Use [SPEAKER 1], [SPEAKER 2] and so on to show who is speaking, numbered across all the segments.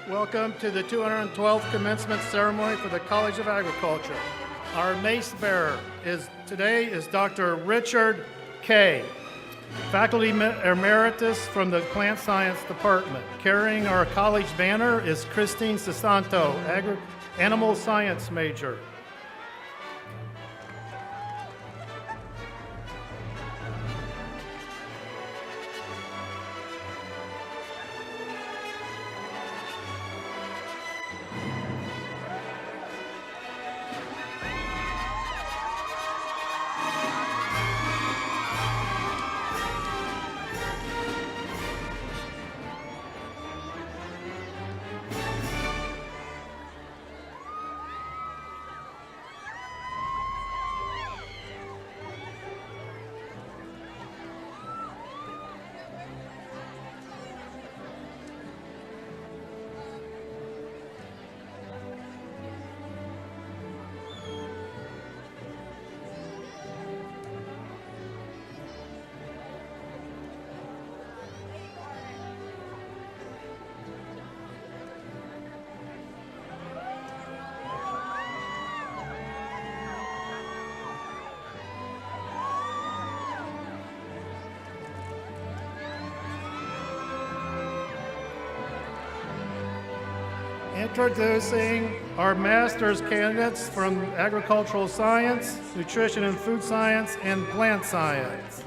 [SPEAKER 1] Welcome to the 212th commencement ceremony for the College of Agriculture. Our mace bearer today is Dr. Richard Kay, faculty emeritus from the Plant Science Department. Carrying our college banner is Christine Sasanto, animal science major. Introducing our master's candidates from agricultural science, nutrition and food science, and plant science.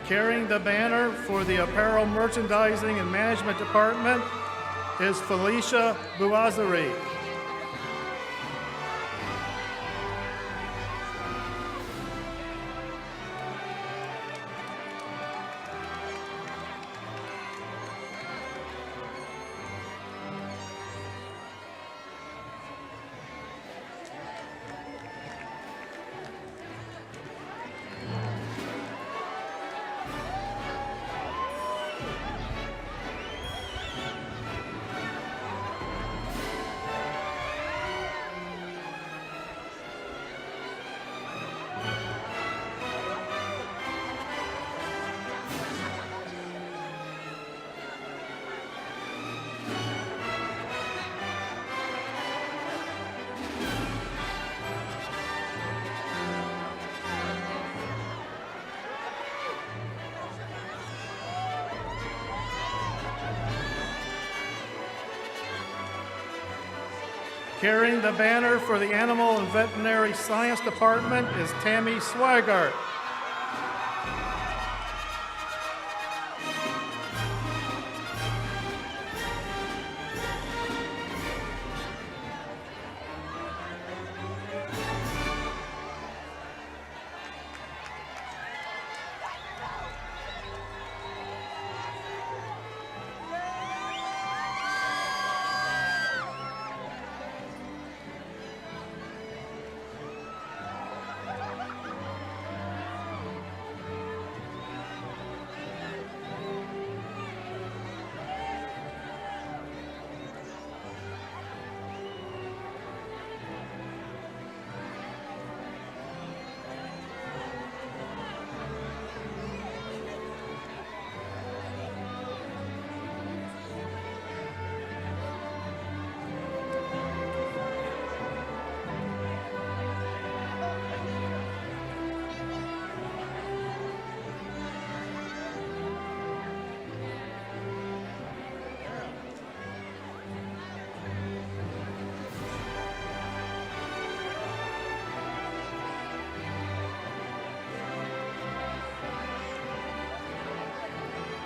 [SPEAKER 1] Carrying the banner for the Apparel Merchandising and Management Department is Felicia Buazari. Carrying the banner for the Animal and Veterinary Science Department is Tammy Swigart.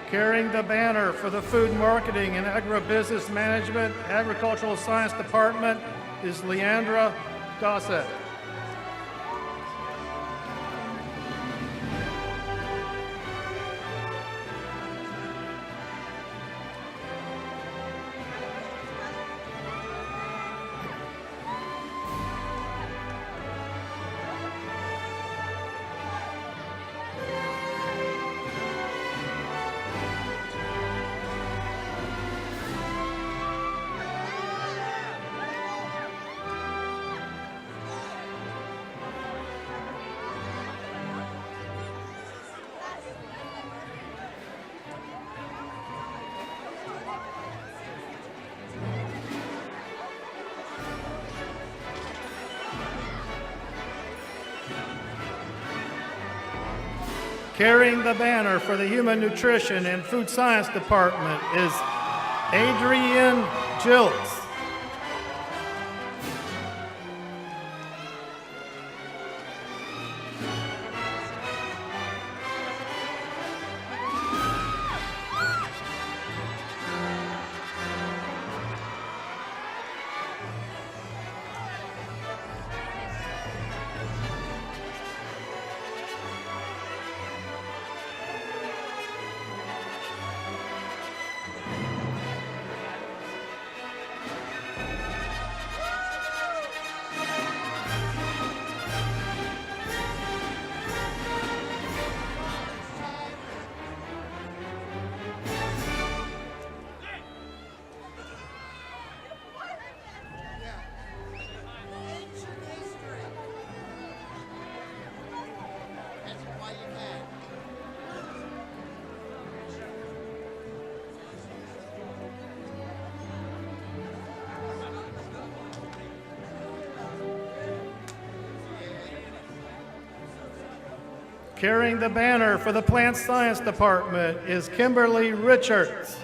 [SPEAKER 1] Carrying the banner for the Food Marketing and Agribusiness Management Agricultural Science Department is Leandra Gossett. Carrying the banner for the Human Nutrition and Food Science Department is Adrienne Jilts. Carrying the banner for the Plant Science Department is Kimberly Richards.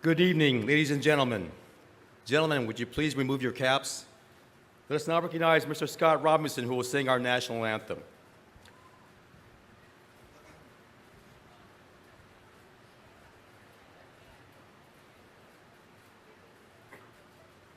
[SPEAKER 2] Good evening, ladies and gentlemen. Gentlemen, would you please remove your caps? Let us now recognize Mr. Scott Robinson, who will sing our national anthem.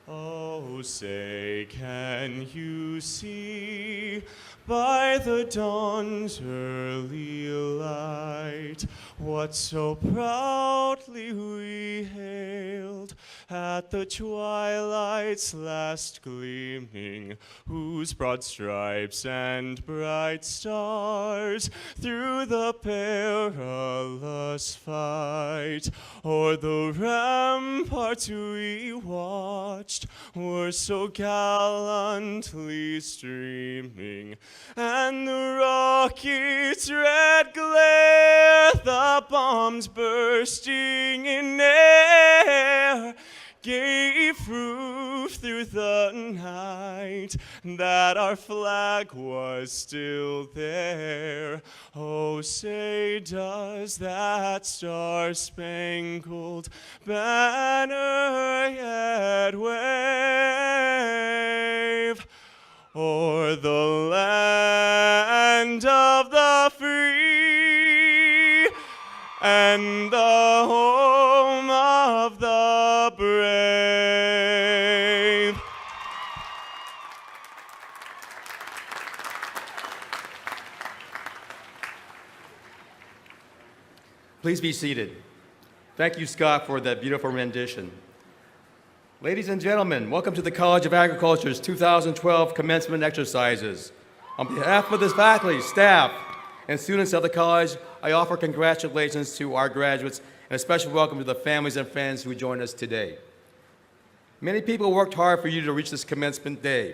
[SPEAKER 3] Oh, say, can you see by the dawn's early light what so proudly we hailed at the twilight's last gleaming, whose broad stripes and bright stars through the perilous fight o'er the ramparts we watched were so gallantly streaming, and the rocket's red glare, the bombs bursting in air, gave proof through into the night that our flag was still there. Oh, say does that star-spangled banner yet wave o'er the land of the free and the home of the brave.
[SPEAKER 2] Please be seated. Thank you, Scott, for that beautiful rendition. Ladies and gentlemen, welcome to the College of Agriculture's 2012 commencement exercises. On behalf of the faculty, staff, and students of the college, I offer congratulations to our graduates and a special welcome to the families and friends who join us today. Many people worked hard for you to reach this commencement day.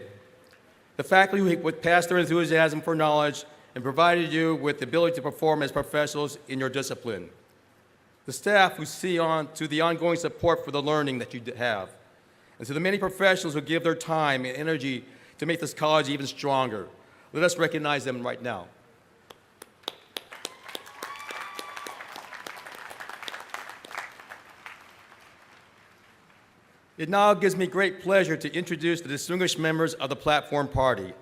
[SPEAKER 2] The faculty who passed their enthusiasm for knowledge and provided you with the ability to perform as professionals in your discipline. The staff who see on to the ongoing support for the learning that you have, and to the many professionals who give their time and energy to make this college even stronger. Let us recognize them right now. It now gives me great pleasure to introduce the distinguished members of the platform party.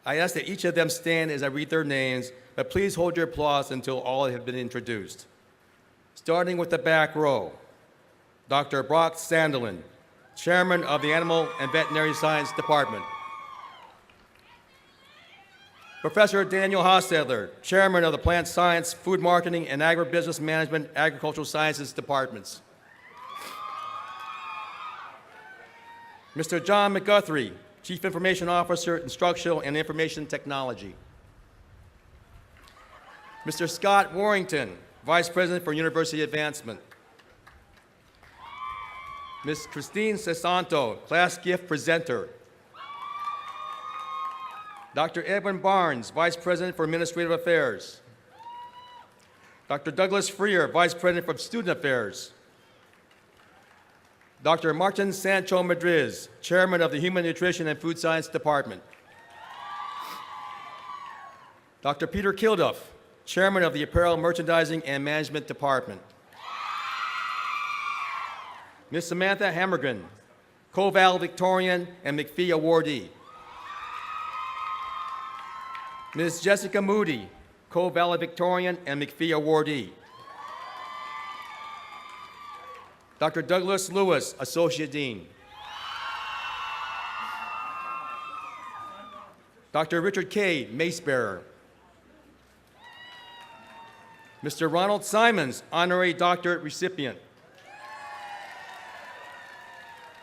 [SPEAKER 2] I ask that each of them stand as I read their names, but please hold your applause until all have been introduced. Starting with the back row, Dr. Brock Sandelin, Chairman of the Animal and Veterinary Science Department. Professor Daniel Hostetler, Chairman of the Plant Science, Food Marketing, and Agribusiness Management Agricultural Sciences Departments. Mr. John McGuthrie, Chief Information Officer, Instructional and Information Technology. Mr. Scott Warrington, Vice President for University Advancement. Ms. Christine Cesanto, Class Gift Presenter. Dr. Edwin Barnes, Vice President for Administrative Affairs. Dr. Douglas Freer, Vice President for Student Affairs. Dr. Martin Sancho Madriz, Chairman of the Human Nutrition and Food Science Department. Dr. Peter Kilduff, Chairman of the Apparel Merchandising and Management Department. Ms. Samantha Hammergren, co-valedictorian and McPhee awardee. Ms. Jessica Moody, co-valedictorian and McPhee awardee. Dr. Douglas Lewis, Associate Dean. Dr. Richard K., Mace Bearer. Mr. Ronald Simons, Honorary Doctorate recipient.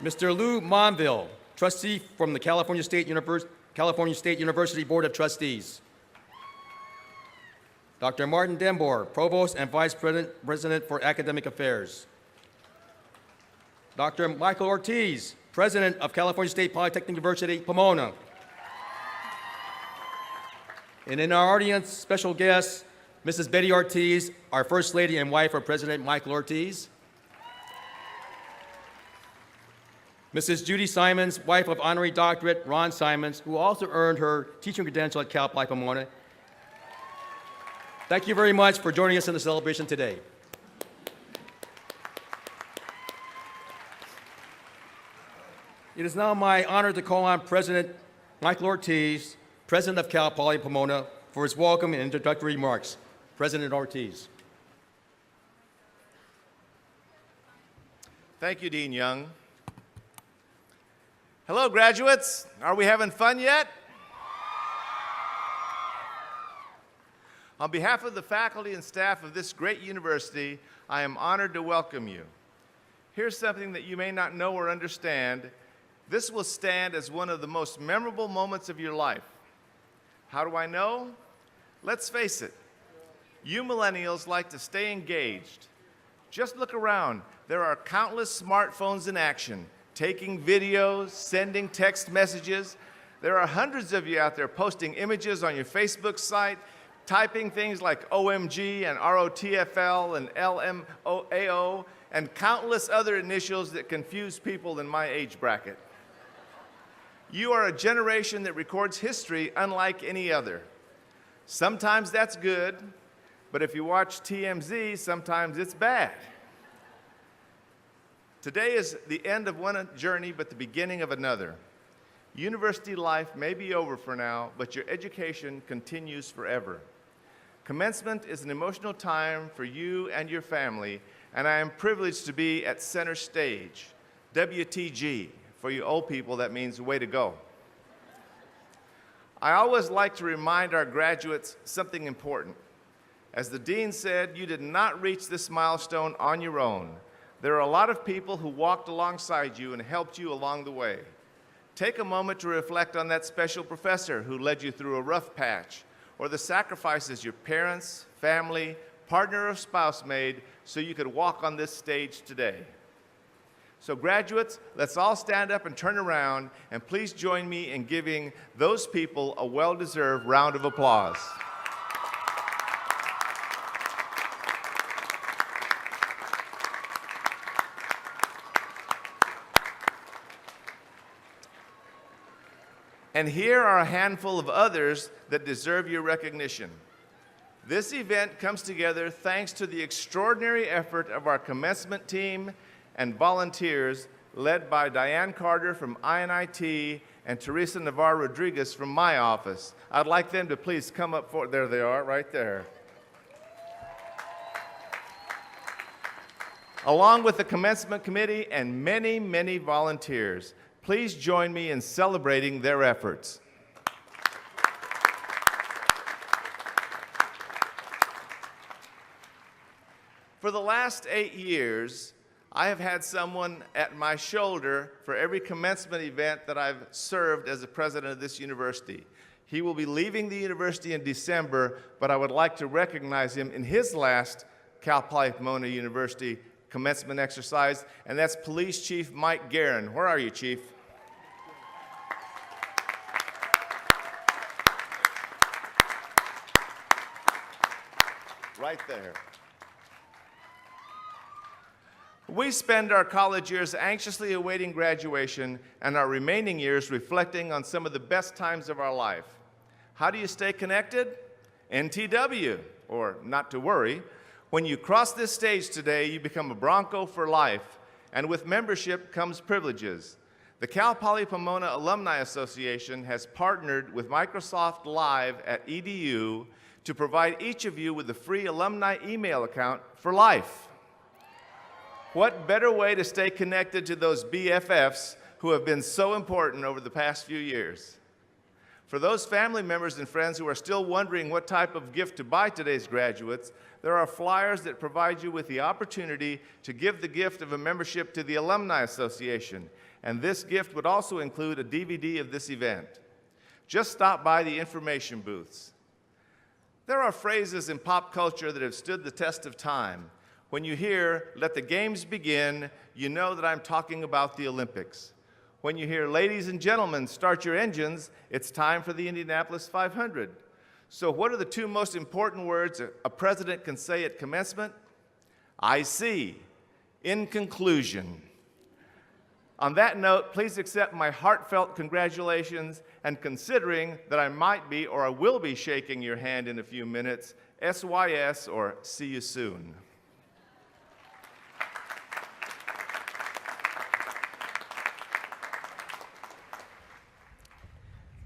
[SPEAKER 2] Mr. Lou Monville, Trustee from the California State University Board of Trustees. Dr. Martin Dembor, Provost and Vice President for Academic Affairs. Dr. Michael Ortiz, President of California State Polytechnic University, Pomona. And in our audience, special guest, Mrs. Betty Ortiz, our First Lady and wife of President Michael Ortiz. Mrs. Judy Simons, wife of Honorary Doctorate Ron Simons, who also earned her teaching credential at Cal Poly Pomona. Thank you very much for joining us in the celebration today. It is now my honor to call on President Michael Ortiz, President of Cal Poly Pomona, for his welcome and introductory remarks. President Ortiz.
[SPEAKER 4] Thank you, Dean Young. Hello, graduates. Are we having fun yet? On behalf of the faculty and staff of this great university, I am honored to welcome you. Here's something that you may not know or understand. This will stand as one of the most memorable moments of your life. How do I know? Let's face it. You millennials like to stay engaged. Just look around. There are countless smartphones in action, taking videos, sending text messages. There are hundreds of you out there posting images on your Facebook site, typing things like OMG and ROTFL and LMAO and countless other initials that confuse people in my age bracket. You are a generation that records history unlike any other. Sometimes that's good, but if you watch TMZ, sometimes it's bad. Today is the end of one journey, but the beginning of another. University life may be over for now, but your education continues forever. Commencement is an emotional time for you and your family, and I am privileged to be at center stage. WTG. For you old people, that means way to go. I always like to remind our graduates something important. As the dean said, you did not reach this milestone on your own. There are a lot of people who walked alongside you and helped you along the way. Take a moment to reflect on that special professor who led you through a rough patch, or the sacrifices your parents, family, partner, or spouse made so you could walk on this stage today. So graduates, let's all stand up and turn around, and please join me in giving those people a well-deserved round of applause. And here are a handful of others that deserve your recognition. This event comes together thanks to the extraordinary effort of our commencement team and volunteers led by Diane Carter from INIT and Teresa Navarro-Rodriguez from my office. I'd like them to please come up forward. There they are, right there. Along with the commencement committee and many, many volunteers. Please join me in celebrating their efforts. For the last 8 years, I have had someone at my shoulder for every commencement event that I've served as the president of this university. He will be leaving the university in December, but I would like to recognize him in his last Cal Poly Pomona University commencement exercise, and that's Police Chief Mike Guerin. Where are you, Chief? Right there. We spend our college years anxiously awaiting graduation and our remaining years reflecting on some of the best times of our life. How do you stay connected? NTW, or not to worry. When you cross this stage today, you become a Bronco for life, and with membership comes privileges. The Cal Poly Pomona Alumni Association has partnered with Microsoft Live at EDU to provide each of you with a free alumni email account for life. What better way to stay connected to those BFFs who have been so important over the past few years? For those family members and friends who are still wondering what type of gift to buy today's graduates, there are flyers that provide you with the opportunity to give the gift of a membership to the Alumni Association, and this gift would also include a DVD of this event. Just stop by the information booths. There are phrases in pop culture that have stood the test of time. When you hear, "Let the games begin," you know that I'm talking about the Olympics. When you hear, "Ladies and gentlemen, start your engines," it's time for the Indianapolis 500. So what are the two most important words a president can say at commencement? I see. In conclusion. On that note, please accept my heartfelt congratulations, and considering that I might be or I will be shaking your hand in a few minutes, SYS, or see you soon.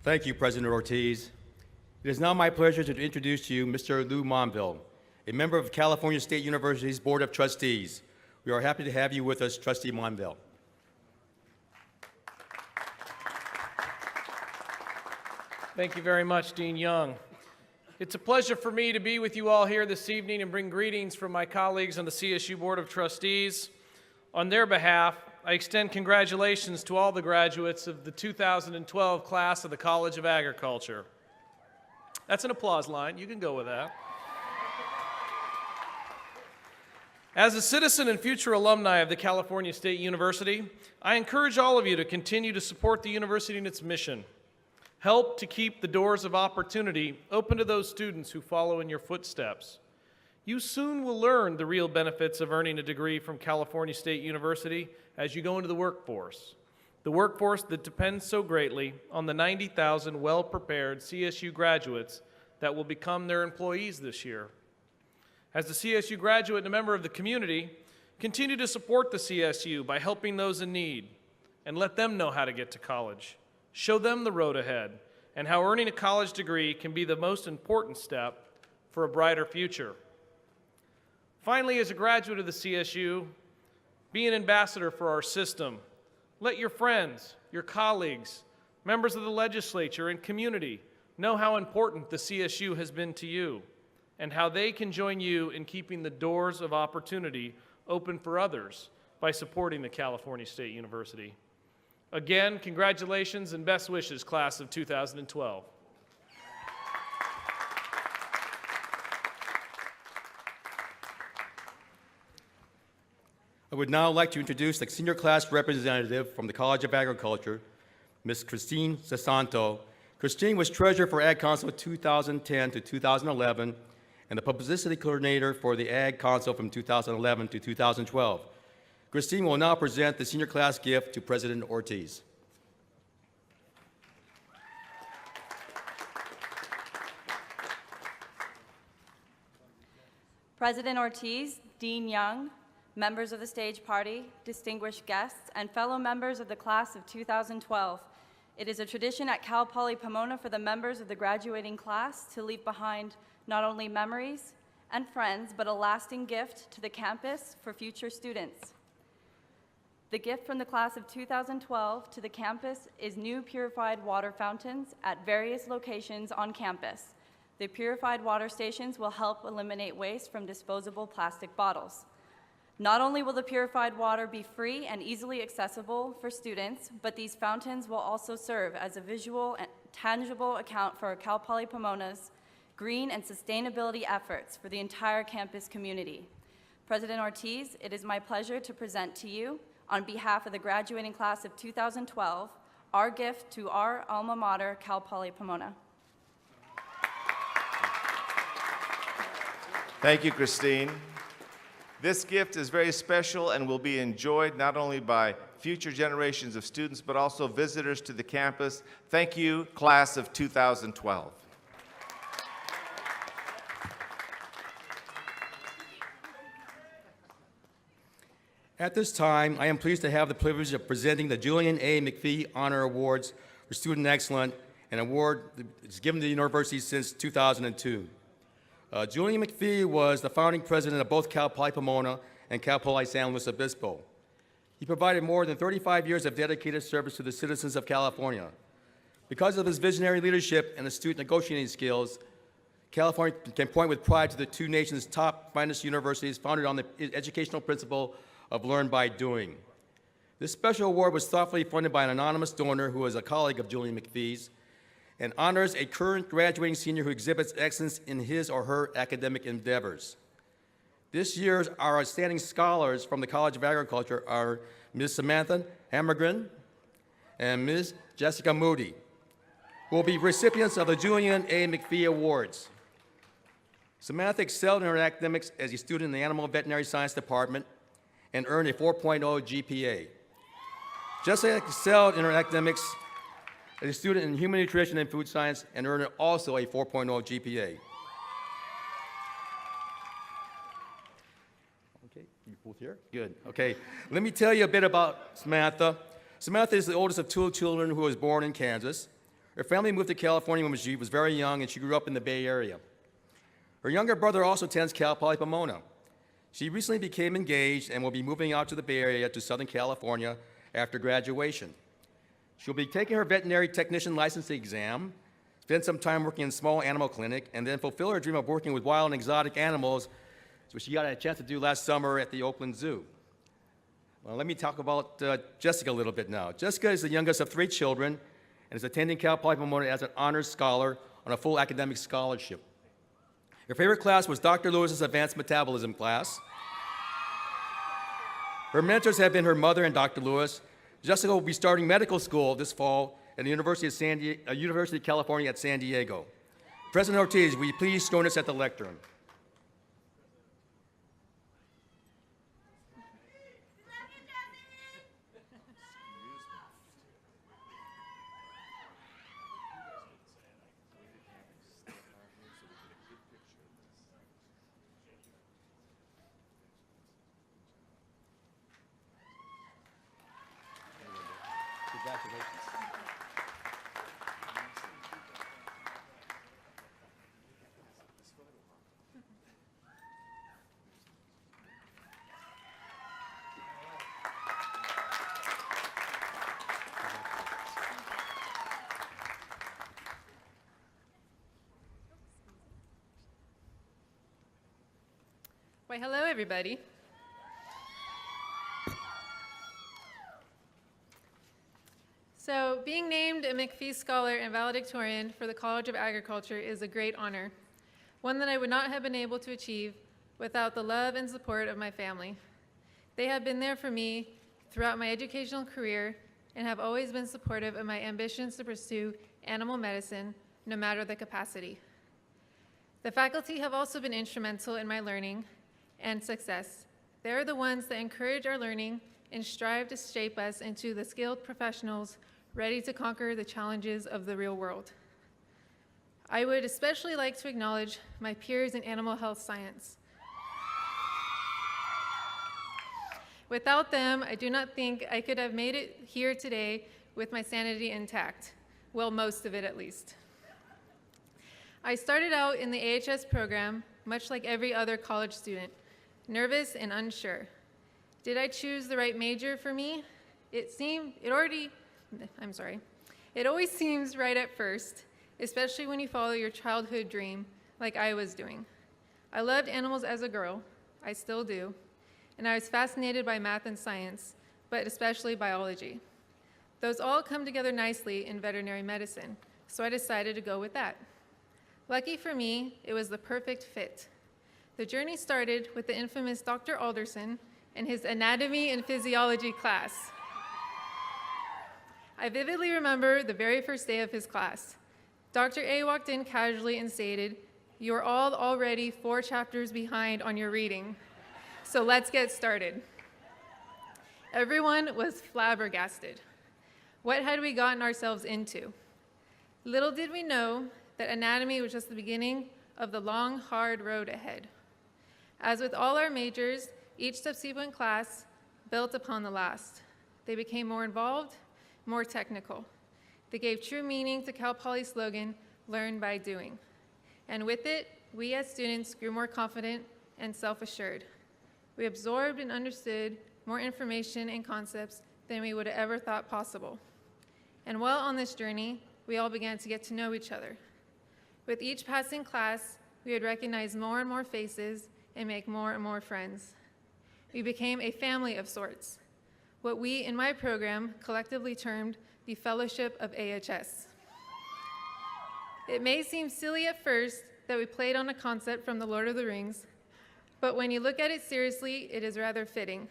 [SPEAKER 2] Thank you, President Ortiz. It is now my pleasure to introduce to you Mr. Lou Monville, a member of California State University's Board of Trustees. We are happy to have you with us, Trustee Monville.
[SPEAKER 5] Thank you very much, Dean Young. It's a pleasure for me to be with you all here this evening and bring greetings from my colleagues on the CSU Board of Trustees. On their behalf, I extend congratulations to all the graduates of the 2012 class of the College of Agriculture. That's an applause line. You can go with that. As a citizen and future alumni of the California State University, I encourage all of you to continue to support the university and its mission. Help to keep the doors of opportunity open to those students who follow in your footsteps. You soon will learn the real benefits of earning a degree from California State University as you go into the workforce. the workforce that depends so greatly on the 90,000 well-prepared CSU graduates that will become their employees this year. As a CSU graduate and a member of the community, continue to support the CSU by helping those in need and let them know how to get to college. Show them the road ahead and how earning a college degree can be the most important step for a brighter future. Finally, as a graduate of the CSU, be an ambassador for our system. Let your friends, your colleagues, members of the legislature, and community know how important the CSU has been to you and how they can join you in keeping the doors of opportunity open for others by supporting the California State University. Again, congratulations and best wishes, class of 2012.
[SPEAKER 2] I would now like to introduce the senior class representative from the College of Agriculture, Ms. Christine Cesanto. Christine was treasurer for Ag Council 2010 to 2011 and the publicity coordinator for the Ag Council from 2011 to 2012. Christine will now present the senior class gift to President Ortiz.
[SPEAKER 6] President Ortiz, Dean Young, members of the stage party, distinguished guests, and fellow members of the class of 2012. It is a tradition at Cal Poly Pomona for the members of the graduating class to leave behind not only memories and friends, but a lasting gift to the campus for future students. The gift from the class of 2012 to the campus is new purified water fountains at various locations on campus. The purified water stations will help eliminate waste from disposable plastic bottles. Not only will the purified water be free and easily accessible for students, but these fountains will also serve as a visual and tangible account for Cal Poly Pomona's green and sustainability efforts for the entire campus community. President Ortiz, it is my pleasure to present to you, on behalf of the graduating class of 2012, our gift to our alma mater, Cal Poly Pomona.
[SPEAKER 4] Thank you, Christine. This gift is very special and will be enjoyed not only by future generations of students, but also visitors to the campus. Thank you, class of 2012.
[SPEAKER 2] At this time, I am pleased to have the privilege of presenting the Julian A. McPhee Honor Awards for Student Excellence, an award that is given to the university since 2002. Julian McPhee was the founding president of both Cal Poly Pomona and Cal Poly San Luis Obispo. He provided more than 35 years of dedicated service to the citizens of California. Because of his visionary leadership and astute negotiating skills, California can point with pride to the two nation's top finest universities founded on the educational principle of learn by doing. This special award was thoughtfully funded by an anonymous donor who is a colleague of Julian McPhee's and honors a current graduating senior who exhibits excellence in his or her academic endeavors. This year's our outstanding scholars from the College of Agriculture are Ms. Samantha Hammergren and Ms. Jessica Moody, who will be recipients of the Julian A. McPhee Awards. Samantha excelled in her academics as a student in the Animal Veterinary Science Department and earned a 4.0 GPA. Jessica excelled in her academics as a student in Human Nutrition and Food Science and earned also a 4.0 GPA. Okay, you both here? Good, okay. Let me tell you a bit about Samantha. Samantha is the oldest of two children who was born in Kansas. Her family moved to California when she was very young and she grew up in the Bay Area. Her younger brother also attends Cal Poly Pomona. She recently became engaged and will be moving out to the Bay Area to Southern California after graduation. She'll be taking her veterinary technician licensing exam, spend some time working in a small animal clinic, and then fulfill her dream of working with wild and exotic animals, which she got a chance to do last summer at the Oakland Zoo. Well, let me talk about Jessica a little bit now. Jessica is the youngest of 3 children and is attending Cal Poly Pomona as an honors scholar on a full academic scholarship. Her favorite class was Dr. Lewis's advanced metabolism class. Her mentors have been her mother and Dr. Lewis. Jessica will be starting medical school this fall at the University of California at San Diego. President Ortiz, will you please join us at the lectern?
[SPEAKER 7] Why, hello, everybody. So, being named a McPhee Scholar and valedictorian for the College of Agriculture is a great honor, one that I would not have been able to achieve without the love and support of my family. They have been there for me throughout my educational career and have always been supportive of my ambitions to pursue animal medicine, no matter the capacity. The faculty have also been instrumental in my learning and success. They are the ones that encourage our learning and strive to shape us into the skilled professionals ready to conquer the challenges of the real world. I would especially like to acknowledge my peers in animal health science. Without them, I do not think I could have made it here today with my sanity intact. Well, most of it at least. I started out in the AHS program, much like every other college student, nervous and unsure. Did I choose the right major for me? It always seems right at first, especially when you follow your childhood dream like I was doing. I loved animals as a girl, I still do, and I was fascinated by math and science, but especially biology. Those all come together nicely in veterinary medicine, so I decided to go with that. Lucky for me, it was the perfect fit. The journey started with the infamous Dr. Alderson and his anatomy and physiology class. I vividly remember the very first day of his class. Dr. A walked in casually and stated, "You're all already 4 chapters behind on your reading, so let's get started." Everyone was flabbergasted. What had we gotten ourselves into? Little did we know that anatomy was just the beginning of the long, hard road ahead. As with all our majors, each subsequent class built upon the last. They became more involved, more technical. They gave true meaning to Cal Poly's slogan, "Learn by doing." And with it, we as students grew more confident and self-assured. We absorbed and understood more information and concepts than we would have ever thought possible. And while on this journey, we all began to get to know each other. With each passing class, we would recognize more and more faces and make more and more friends. We became a family of sorts, what we in my program collectively termed the Fellowship of AHS. It may seem silly at first that we played on a concept from The Lord of the Rings, but when you look at it seriously, it is rather fitting.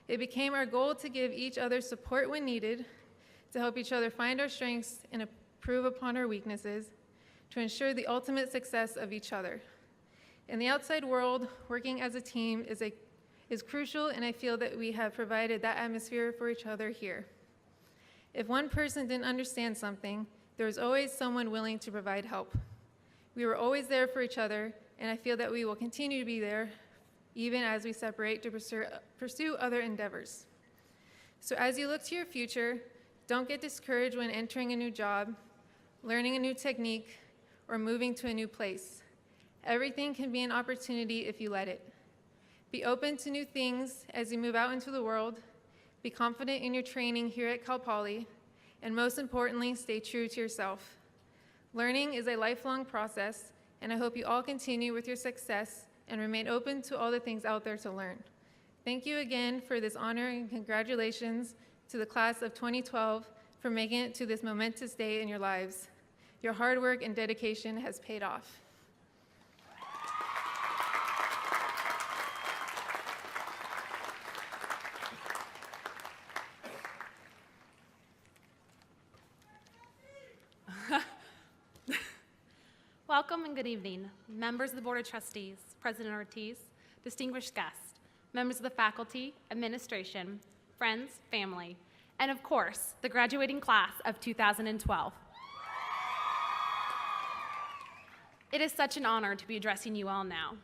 [SPEAKER 7] It became our goal to give each other support when needed, to help each other find our strengths and improve upon our weaknesses, to ensure the ultimate success of each other. In the outside world, working as a team is crucial, and I feel that we have provided that atmosphere for each other here. If one person didn't understand something, there was always someone willing to provide help. We were always there for each other, and I feel that we will continue to be there even as we separate to pursue other endeavors. So as you look to your future, don't get discouraged when entering a new job, learning a new technique, or moving to a new place. Everything can be an opportunity if you let it. Be open to new things as you move out into the world. Be confident in your training here at Cal Poly, and most importantly, stay true to yourself. Learning is a lifelong process, and I hope you all continue with your success and remain open to all the things out there to learn. Thank you again for this honor, and congratulations to the class of 2012 for making it to this momentous day in your lives. Your hard work and dedication has paid off.
[SPEAKER 8] Welcome and good evening, members of the Board of Trustees, President Ortiz, distinguished guests, members of the faculty, administration, friends, family, and of course, the graduating class of 2012. It is such an honor to be addressing you all now.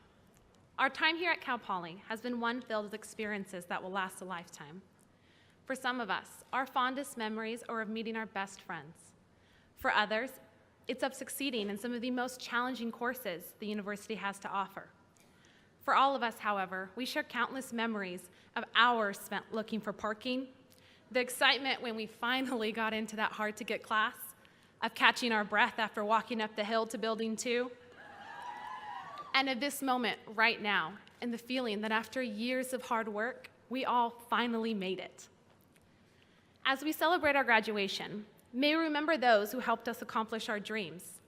[SPEAKER 8] Our time here at Cal Poly has been one filled with experiences that will last a lifetime. For some of us, our fondest memories are of meeting our best friends. For others, it's of succeeding in some of the most challenging courses the university has to offer. For all of us, however, we share countless memories of hours spent looking for parking, the excitement when we finally got into that hard-to-get class, of catching our breath after walking up the hill to Building 2, and of this moment right now, and the feeling that after years of hard work, we all finally made it. As we celebrate our graduation, may we remember those who helped us accomplish our dreams.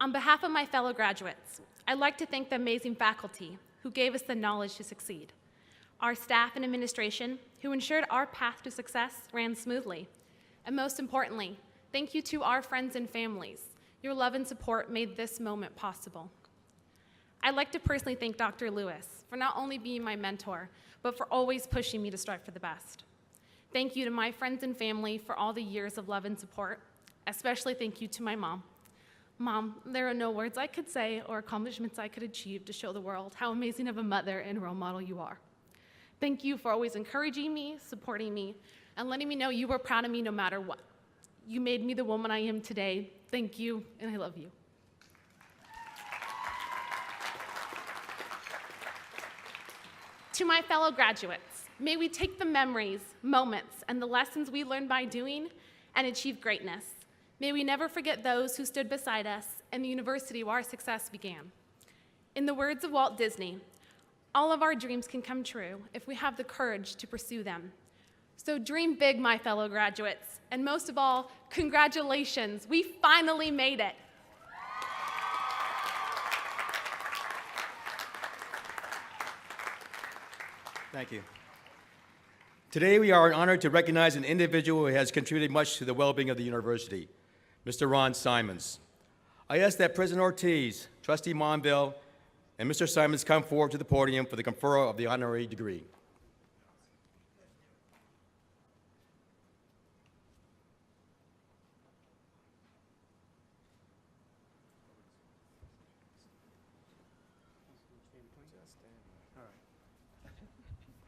[SPEAKER 8] On behalf of my fellow graduates, I'd like to thank the amazing faculty who gave us the knowledge to succeed, our staff and administration who ensured our path to success ran smoothly, and most importantly, thank you to our friends and families. Your love and support made this moment possible. I'd like to personally thank Dr. Lewis for not only being my mentor, but for always pushing me to strive for the best. Thank you to my friends and family for all the years of love and support. Especially thank you to my mom. Mom, there are no words I could say or accomplishments I could achieve to show the world how amazing of a mother and role model you are. Thank you for always encouraging me, supporting me, and letting me know you were proud of me no matter what. You made me the woman I am today. Thank you, and I love you. To my fellow graduates, may we take the memories, moments, and the lessons we learned by doing and achieve greatness. May we never forget those who stood beside us and the university where our success began. In the words of Walt Disney, all of our dreams can come true if we have the courage to pursue them. So dream big, my fellow graduates, and most of all, congratulations, we finally made it.
[SPEAKER 2] Thank you. Today, we are honored to recognize an individual who has contributed much to the well-being of the university, Mr. Ron Simons. I ask that President Ortiz, Trustee Monville, and Mr. Simons come forward to the podium for the conferral of the honorary degree.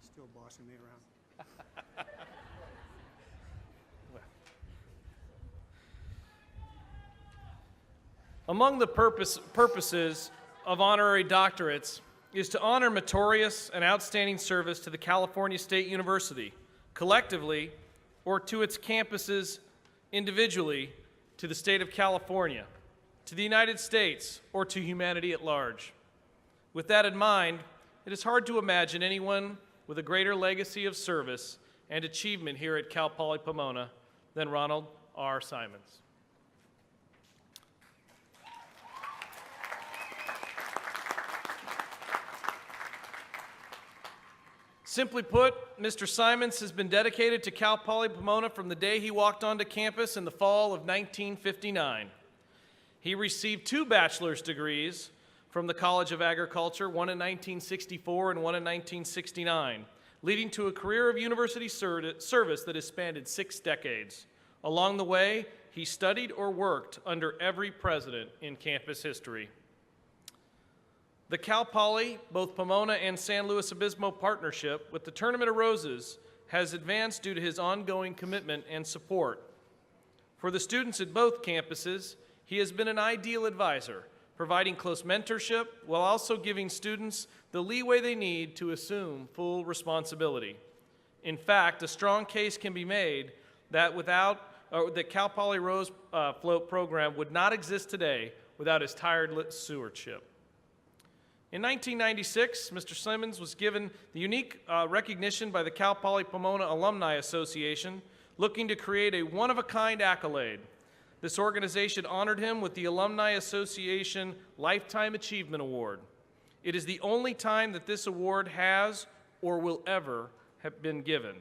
[SPEAKER 9] Still bossing me around.
[SPEAKER 5] Among the purposes of honorary doctorates is to honor meritorious and outstanding service to the California State University, collectively, or to its campuses individually, to the state of California, to the United States, or to humanity at large. With that in mind, it is hard to imagine anyone with a greater legacy of service and achievement here at Cal Poly Pomona than Ronald R. Simons. Simply put, Mr. Simons has been dedicated to Cal Poly Pomona from the day he walked onto campus in the fall of 1959. He received 2 bachelor's degrees from the College of Agriculture, one in 1964 and one in 1969, leading to a career of university service that has spanned 6 decades. Along the way, he studied or worked under every president in campus history. The Cal Poly, both Pomona and San Luis Obispo partnership with the Tournament of Roses has advanced due to his ongoing commitment and support. For the students at both campuses, he has been an ideal advisor, providing close mentorship while also giving students the leeway they need to assume full responsibility. In fact, a strong case can be made that the Cal Poly Rose Float program would not exist today without his tireless stewardship. In 1996, Mr. Simons was given the unique recognition by the Cal Poly Pomona Alumni Association, looking to create a one-of-a-kind accolade. This organization honored him with the Alumni Association Lifetime Achievement Award. It is the only time that this award has or will ever have been given,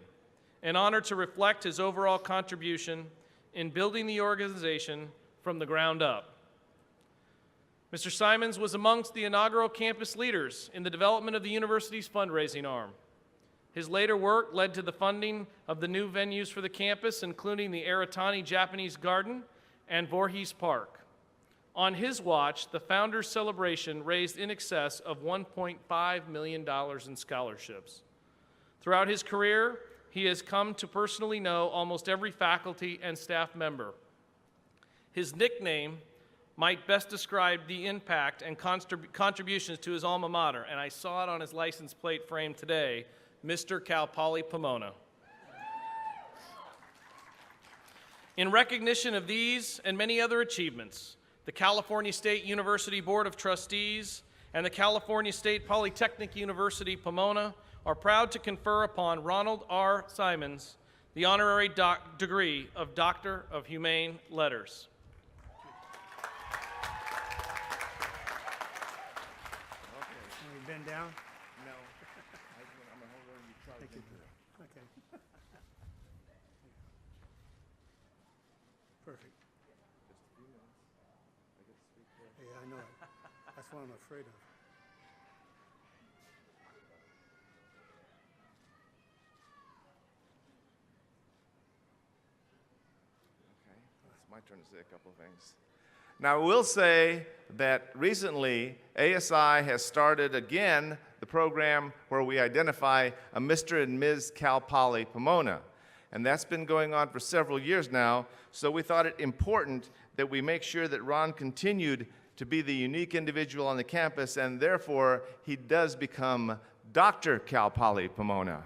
[SPEAKER 5] an honor to reflect his overall contribution in building the organization from the ground up. Mr. Simons was amongst the inaugural campus leaders in the development of the university's fundraising arm. His later work led to the funding of the new venues for the campus, including the Aratani Japanese Garden and Voorhees Park. On his watch, the Founders Celebration raised in excess of $1.5 million in scholarships. Throughout his career, he has come to personally know almost every faculty and staff member. His nickname might best describe the impact and contributions to his alma mater, and I saw it on his license plate frame today, Mr. Cal Poly Pomona. In recognition of these and many other achievements, the California State University Board of Trustees and the California State Polytechnic University, Pomona, are proud to confer upon Ronald R. Simons the honorary degree of Doctor of Humane Letters.
[SPEAKER 9] Can we bend down?
[SPEAKER 4] No. I'm going to hold over you, Charlie.
[SPEAKER 9] Thank you. Okay. Perfect. Yeah, I know it. That's what I'm afraid of.
[SPEAKER 4] Okay, it's my turn to say a couple of things. Now, I will say that recently, ASI has started again the program where we identify a Mr. and Ms. Cal Poly Pomona. And that's been going on for several years now, so we thought it important that we make sure that Ron continued to be the unique individual on the campus, and therefore, he does become Dr. Cal Poly Pomona.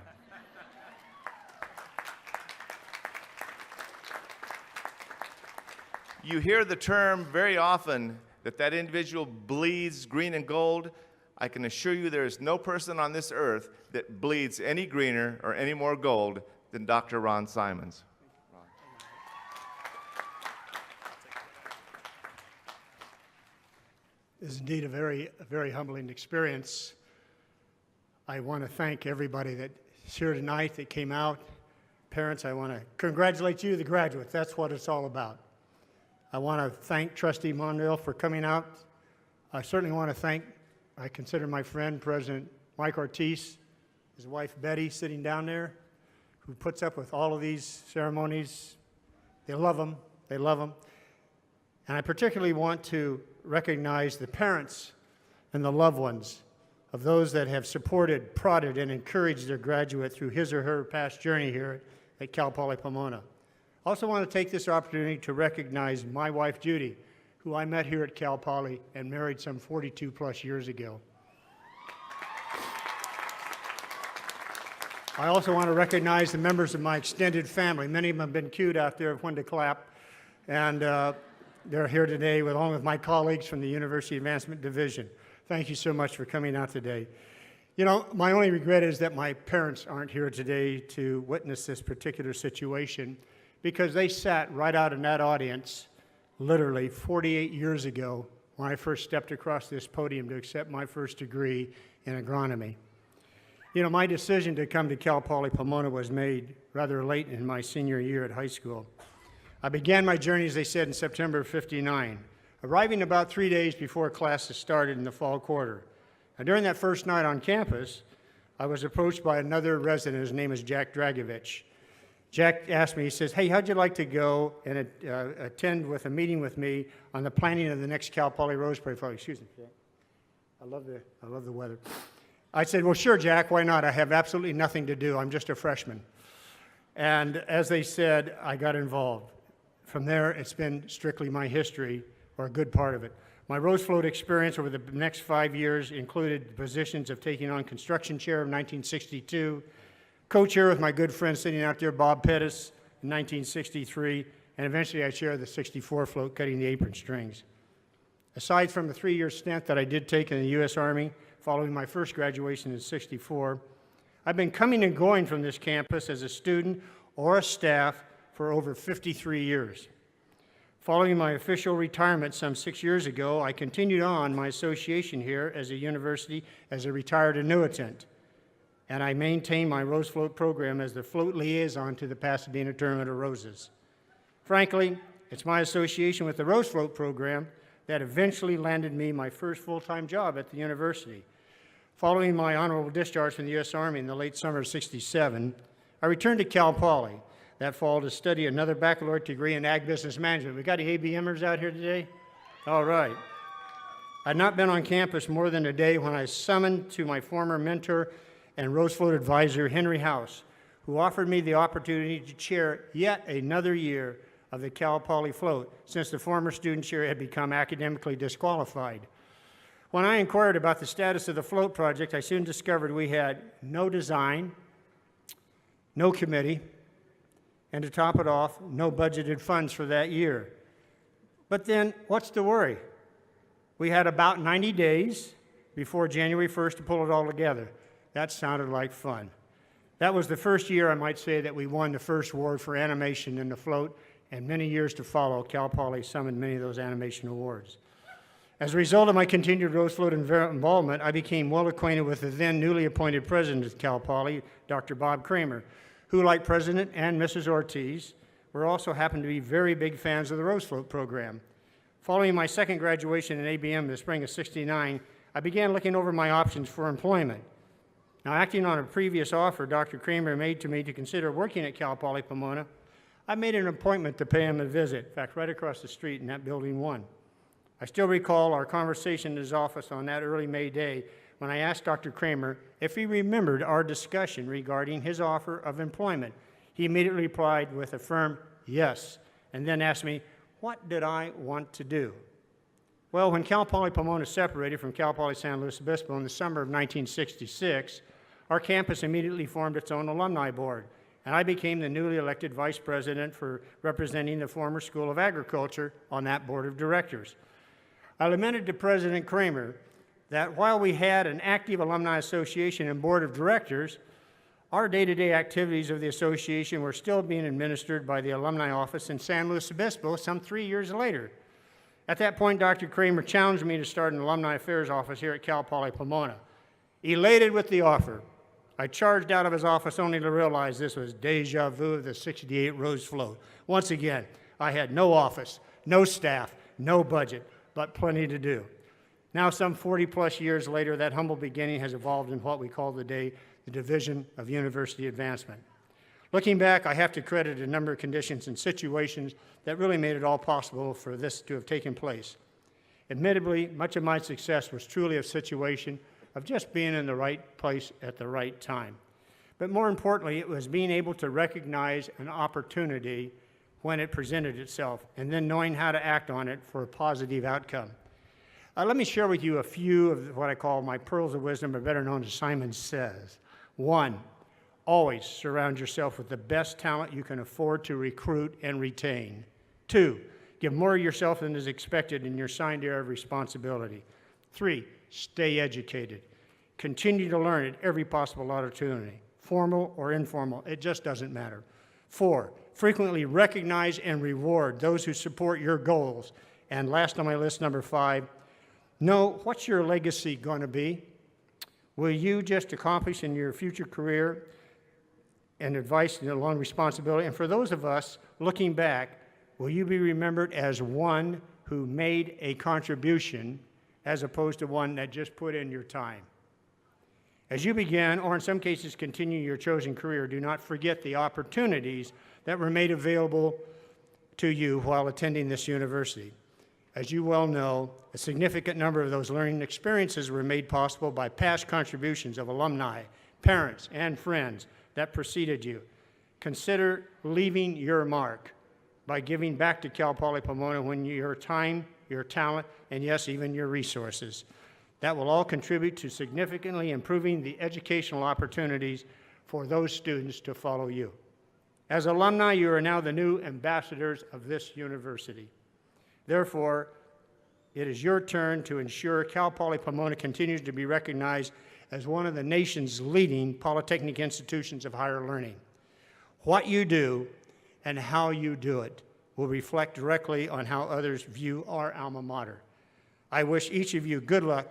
[SPEAKER 4] You hear the term very often that that individual bleeds green and gold. I can assure you there is no person on this earth that bleeds any greener or any more gold than Dr. Ron Simons.
[SPEAKER 9] It is indeed a very humbling experience. I want to thank everybody that's here tonight that came out. Parents, I want to congratulate you, the graduates. That's what it's all about. I want to thank Trustee Monreal for coming out. I certainly want to thank, I consider my friend, President Mike Ortiz, his wife Betty sitting down there, who puts up with all of these ceremonies. They love them. They love them. And I particularly want to recognize the parents and the loved ones of those that have supported, prodded, and encouraged their graduate through his or her past journey here at Cal Poly Pomona. I also want to take this opportunity to recognize my wife, Judy, who I met here at Cal Poly and married some 42 plus years ago. I also want to recognize the members of my extended family. Many of them have been queued out there when to clap, and they're here today along with my colleagues from the University Advancement Division. Thank you so much for coming out today. You know, my only regret is that my parents aren't here today to witness this particular situation, because they sat right out in that audience literally 48 years ago when I first stepped across this podium to accept my first degree in agronomy. You know, my decision to come to Cal Poly Pomona was made rather late in my senior year at high school. I began my journey, as they said, in September of '59, arriving about 3 days before classes started in the fall quarter. Now, during that first night on campus, I was approached by another resident. His name is Jack Dragovich. Jack asked me, he says, "Hey, how'd you like to go and attend with a meeting with me on the planning of the next Cal Poly Rose Parade?" Excuse me, Jack. I love the weather. I said, "Well, sure, Jack, why not? I have absolutely nothing to do. I'm just a freshman." And as they said, I got involved. From there, it's been strictly my history, or a good part of it. My Rose Float experience over the next 5 years included the positions of taking on construction chair of 1962, co-chair with my good friend sitting out there, Bob Pettis, in 1963, and eventually I chaired the 64 float, cutting the apron strings. Aside from the 3-year stint that I did take in the U.S. Army following my first graduation in '64, I've been coming and going from this campus as a student or a staff for over 53 years. Following my official retirement some 6 years ago, I continued on my association here as a university as a retired annuitant, and I maintain my Rose Float program as the float liaison to the Pasadena Tournament of Roses. Frankly, it's my association with the Rose Float program that eventually landed me my first full-time job at the university. Following my honorable discharge from the U.S. Army in the late summer of '67, I returned to Cal Poly that fall to study another baccalaureate degree in Ag Business Management. We got any ABMers out here today? All right. I'd not been on campus more than a day when I summoned to my former mentor and Rose Float advisor, Henry House, who offered me the opportunity to chair yet another year of the Cal Poly Float, since the former student chair had become academically disqualified. When I inquired about the status of the float project, I soon discovered we had no design, no committee, and to top it off, no budgeted funds for that year. But then, what's the worry? We had about 90 days before January 1st to pull it all together. That sounded like fun. That was the first year, I might say, that we won the first award for animation in the float, and many years to follow, Cal Poly summoned many of those animation awards. As a result of my continued Rose Float involvement, I became well acquainted with the then newly appointed president of Cal Poly, Dr. Bob Kramer, who, like President and Mrs. Ortiz, were also happened to be very big fans of the Rose Float program. Following my second graduation in ABM in the spring of '69, I began looking over my options for employment. Now, acting on a previous offer Dr. Kramer made to me to consider working at Cal Poly Pomona, I made an appointment to pay him a visit, in fact, right across the street in that building 1. I still recall our conversation in his office on that early May day when I asked Dr. Kramer if he remembered our discussion regarding his offer of employment. He immediately replied with a firm yes, and then asked me, what did I want to do? Well, when Cal Poly Pomona separated from Cal Poly San Luis Obispo in the summer of 1966, our campus immediately formed its own alumni board, and I became the newly elected vice president for representing the former School of Agriculture on that board of directors. I lamented to President Kramer that while we had an active alumni association and board of directors, our day-to-day activities of the association were still being administered by the alumni office in San Luis Obispo some 3 years later. At that point, Dr. Kramer challenged me to start an alumni affairs office here at Cal Poly Pomona. Elated with the offer, I charged out of his office only to realize this was deja vu of the '68 Rose Float. Once again, I had no office, no staff, no budget, but plenty to do. Now, some 40-plus years later, that humble beginning has evolved in what we call today the Division of University Advancement. Looking back, I have to credit a number of conditions and situations that really made it all possible for this to have taken place. Admittedly, much of my success was truly a situation of just being in the right place at the right time. But more importantly, it was being able to recognize an opportunity when it presented itself, and then knowing how to act on it for a positive outcome. Let me share with you a few of what I call my pearls of wisdom, or better known as Simon Says. 1, always surround yourself with the best talent you can afford to recruit and retain. 2, give more of yourself than is expected in your assigned area of responsibility. 3, stay educated. Continue to learn at every possible opportunity, formal or informal, it just doesn't matter. 4, frequently recognize and reward those who support your goals. And last on my list, number 5, know what's your legacy going to be? Will you just accomplish in your future career and advice and along responsibility? And for those of us looking back, will you be remembered as one who made a contribution as opposed to one that just put in your time? As you begin, or in some cases continue your chosen career, do not forget the opportunities that were made available to you while attending this university. As you well know, a significant number of those learning experiences were made possible by past contributions of alumni, parents, and friends that preceded you. Consider leaving your mark by giving back to Cal Poly Pomona when your time, your talent, and yes, even your resources. That will all contribute to significantly improving the educational opportunities for those students to follow you. As alumni, you are now the new ambassadors of this university. Therefore, it is your turn to ensure Cal Poly Pomona continues to be recognized as one of the nation's leading polytechnic institutions of higher learning. What you do and how you do it will reflect directly on how others view our alma mater. I wish each of you good luck,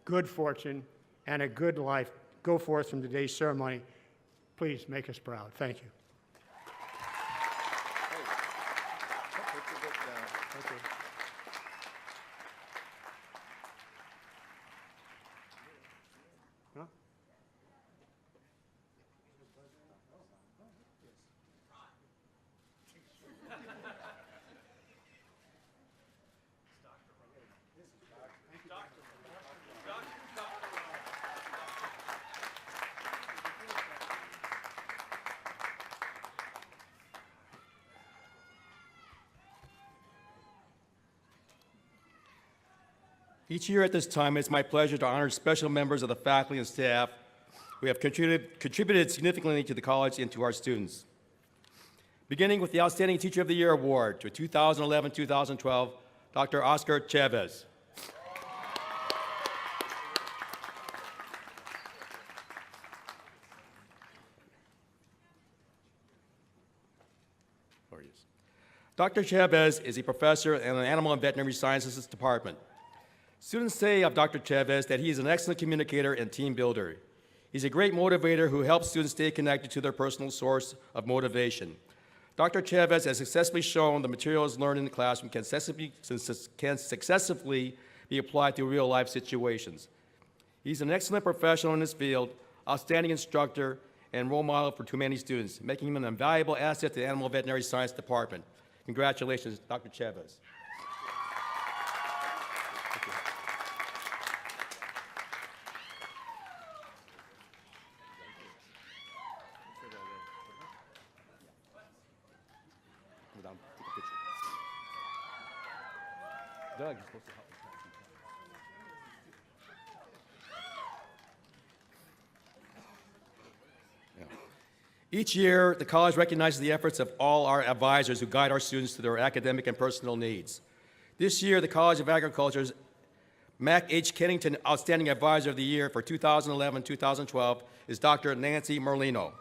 [SPEAKER 9] good fortune, and a good life. Go forth from today's ceremony. Please make us proud. Thank you.
[SPEAKER 2] Each year at this time, it's my pleasure to honor special members of the faculty and staff who have contributed significantly to the college and to our students. Beginning with the Outstanding Teacher of the Year Award to 2011-2012, Dr. Oscar Chavez. Dr. Chavez is a professor in the Animal and Veterinary Sciences Department. Students say of Dr. Chavez that he is an excellent communicator and team builder. He's a great motivator who helps students stay connected to their personal source of motivation. Dr. Chavez has successfully shown the materials learned in the classroom can successfully be applied to real-life situations. He's an excellent professional in his field, outstanding instructor, and role model for too many students, making him an invaluable asset to the Animal Veterinary Science Department. Congratulations, Dr. Chavez. Doug, you're supposed to help. Each year, the college recognizes the efforts of all our advisors who guide our students to their academic and personal needs. This year, the College of Agriculture's Mac H. Kennington Outstanding Advisor of the Year for 2011-2012 is Dr. Nancy Merlino.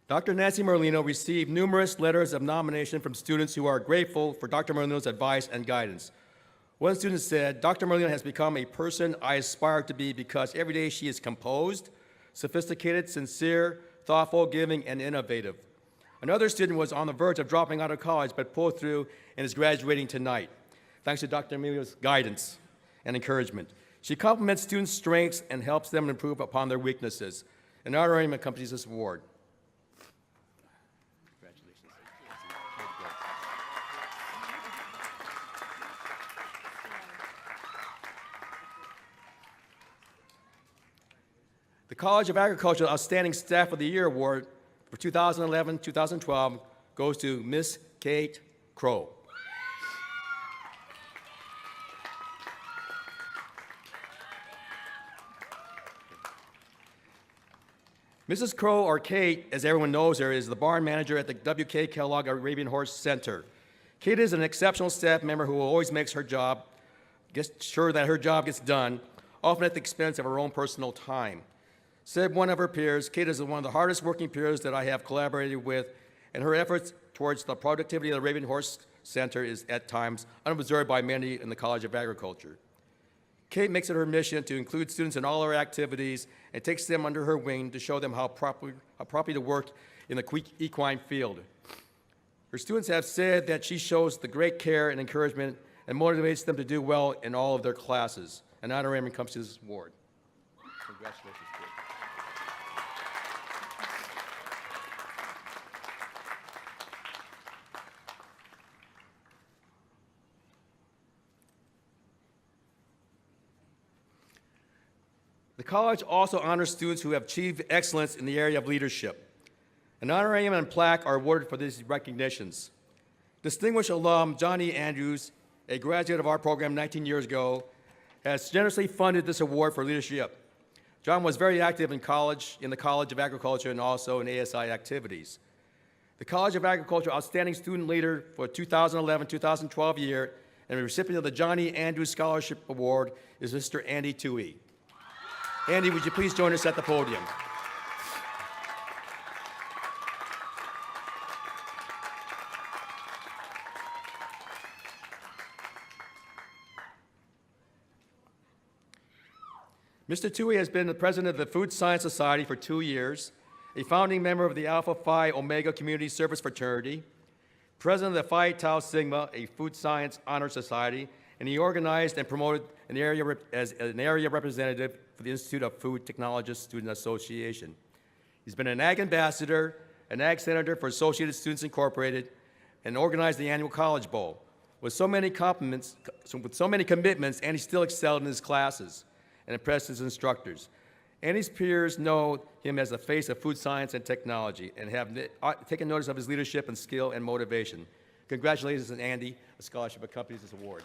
[SPEAKER 2] Dr. Nancy Merlino received numerous letters of nomination from students who are grateful for Dr. Merlino's advice and guidance. One student said, Dr. Merlino has become a person I aspire to be because every day she is composed, sophisticated, sincere, thoughtful, giving, and innovative. Another student was on the verge of dropping out of college but pulled through and is graduating tonight, thanks to Dr. Merlino's guidance and encouragement. She complements students' strengths and helps them improve upon their weaknesses. An honorarium accompanies this award. The College of Agriculture Outstanding Staff of the Year Award for 2011-2012 goes to Miss Kate Crow. Mrs. Crow, or Kate, as everyone knows her, is the barn manager at the W.K. Kellogg Arabian Horse Center. Kate is an exceptional staff member who always makes her job, gets sure that her job gets done, often at the expense of her own personal time. Said one of her peers, Kate is one of the hardest working peers that I have collaborated with, and her efforts towards the productivity of the Arabian Horse Center is at times unobserved by many in the College of Agriculture. Kate makes it her mission to include students in all her activities and takes them under her wing to show them how properly to work in the equine field. Her students have said that she shows the great care and encouragement and motivates them to do well in all of their classes. An honorarium comes to this award. Congratulations, Kate. The college also honors students who have achieved excellence in the area of leadership. An honorarium and plaque are awarded for these recognitions. Distinguished alum Johnny Andrews, a graduate of our program 19 years ago, has generously funded this award for leadership. John was very active in the College of Agriculture and also in ASI activities. The College of Agriculture Outstanding Student Leader for 2011-2012 year and the recipient of the Johnny Andrews Scholarship Award is Mr. Andy Toohey. Andy, would you please join us at the podium? Mr. Toohey has been the president of the Food Science Society for 2 years, a founding member of the Alpha Phi Omega Community Service Fraternity, president of the Phi Tau Sigma, a food science honor society, and he organized and promoted an area as an area representative for the Institute of Food Technologists Student Association. He's been an ag ambassador, an ag senator for Associated Students Incorporated, and organized the annual College Bowl. With so many commitments, Andy still excelled in his classes and impressed his instructors. Andy's peers know him as the face of food science and technology and have taken notice of his leadership and skill and motivation. Congratulations, Andy. A scholarship accompanies this award.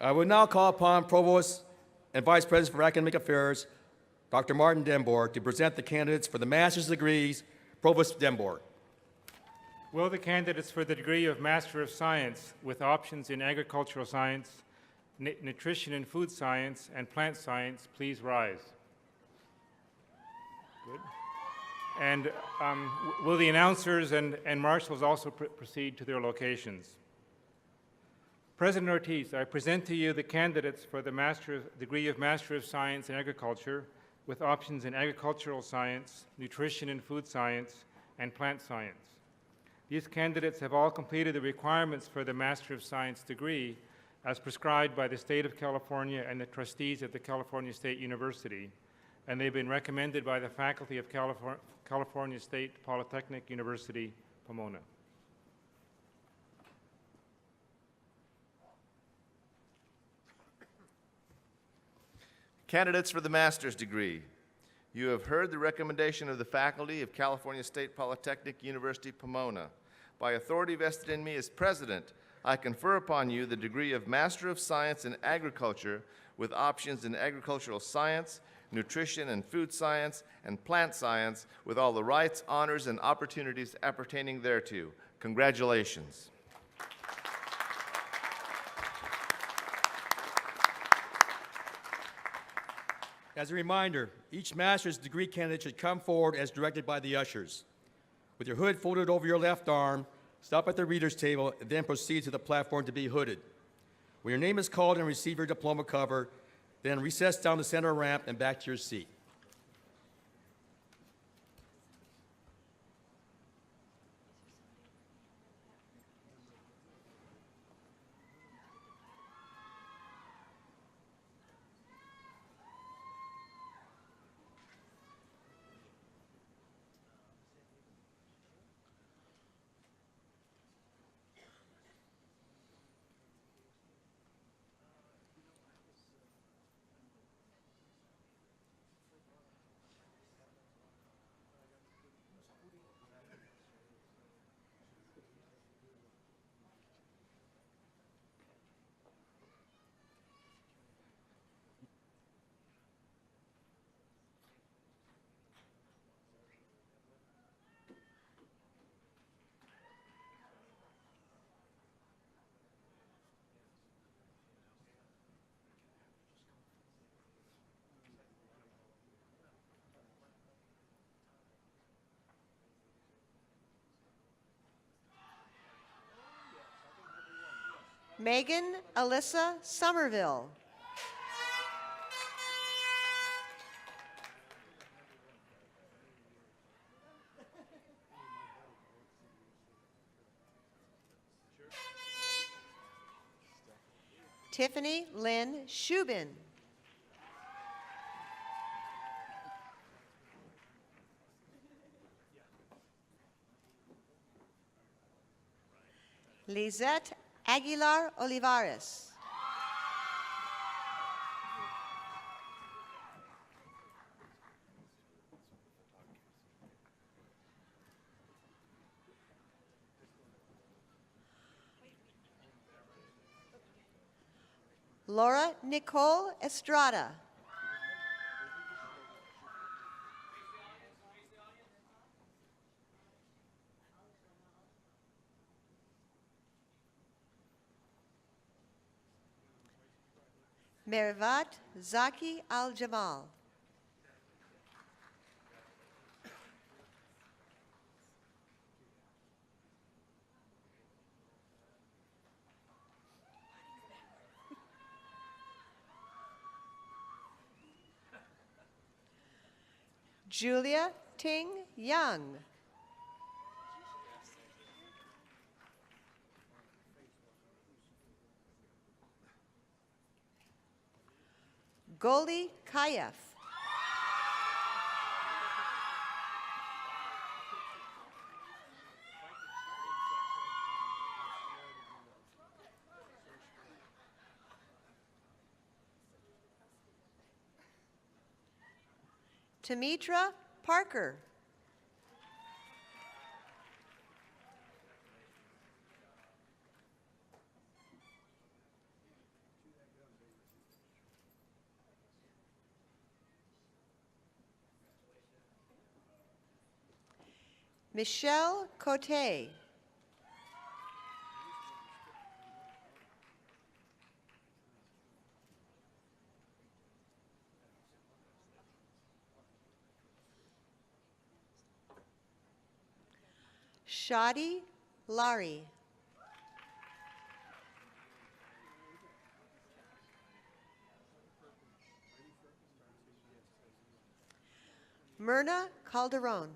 [SPEAKER 2] I will now call upon Provost and Vice President for Academic Affairs, Dr. Martin Denbour, to present the candidates for the master's degrees. Provost Denbour.
[SPEAKER 10] Will the candidates for the degree of Master of Science with options in Agricultural Science, Nutrition and Food Science, and Plant Science please rise? Good. And will the announcers and marshals also proceed to their locations? President Ortiz, I present to you the candidates for the degree of Master of Science in Agriculture with options in Agricultural Science, Nutrition and Food Science, and Plant Science. These candidates have all completed the requirements for the Master of Science degree as prescribed by the State of California and the trustees at the California State University, and they've been recommended by the faculty of California State Polytechnic University, Pomona.
[SPEAKER 4] Candidates for the master's degree, you have heard the recommendation of the faculty of California State Polytechnic University, Pomona. By authority vested in me as president, I confer upon you the degree of Master of Science in Agriculture with options in Agricultural Science, Nutrition and Food Science, and Plant Science with all the rights, honors, and opportunities appertaining thereto. Congratulations.
[SPEAKER 2] As a reminder, each master's degree candidate should come forward as directed by the ushers. With your hood folded over your left arm, stop at the reader's table, and then proceed to the platform to be hooded. When your name is called and receive your diploma cover, then recess down the center ramp and back to your seat.
[SPEAKER 11] Megan Alyssa Somerville. Tiffany Lynn Shubin. Lizette Aguilar Olivares. Laura Nicole Estrada. Merivat Zaki Al-Jamal. Julia Ting Young. Goldie Kayef. Tamitra Parker. Michelle Cote. Shadi Lari. Myrna Calderon.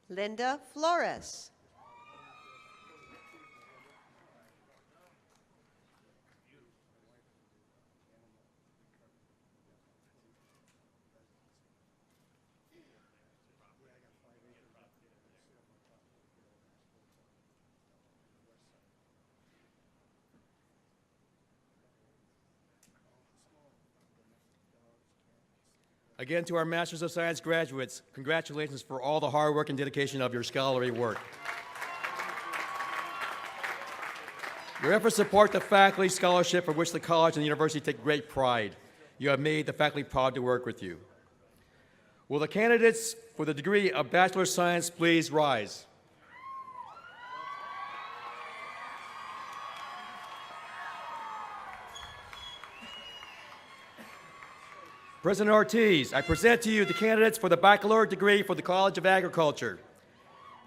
[SPEAKER 11] Linda Flores.
[SPEAKER 2] Again, to our Masters of Science graduates, congratulations for all the hard work and dedication of your scholarly work. Your efforts support the faculty scholarship for which the college and the university take great pride. You have made the faculty proud to work with you. Will the candidates for the degree of Bachelor of Science please rise? President Ortiz, I present to you the candidates for the baccalaureate degree for the College of Agriculture.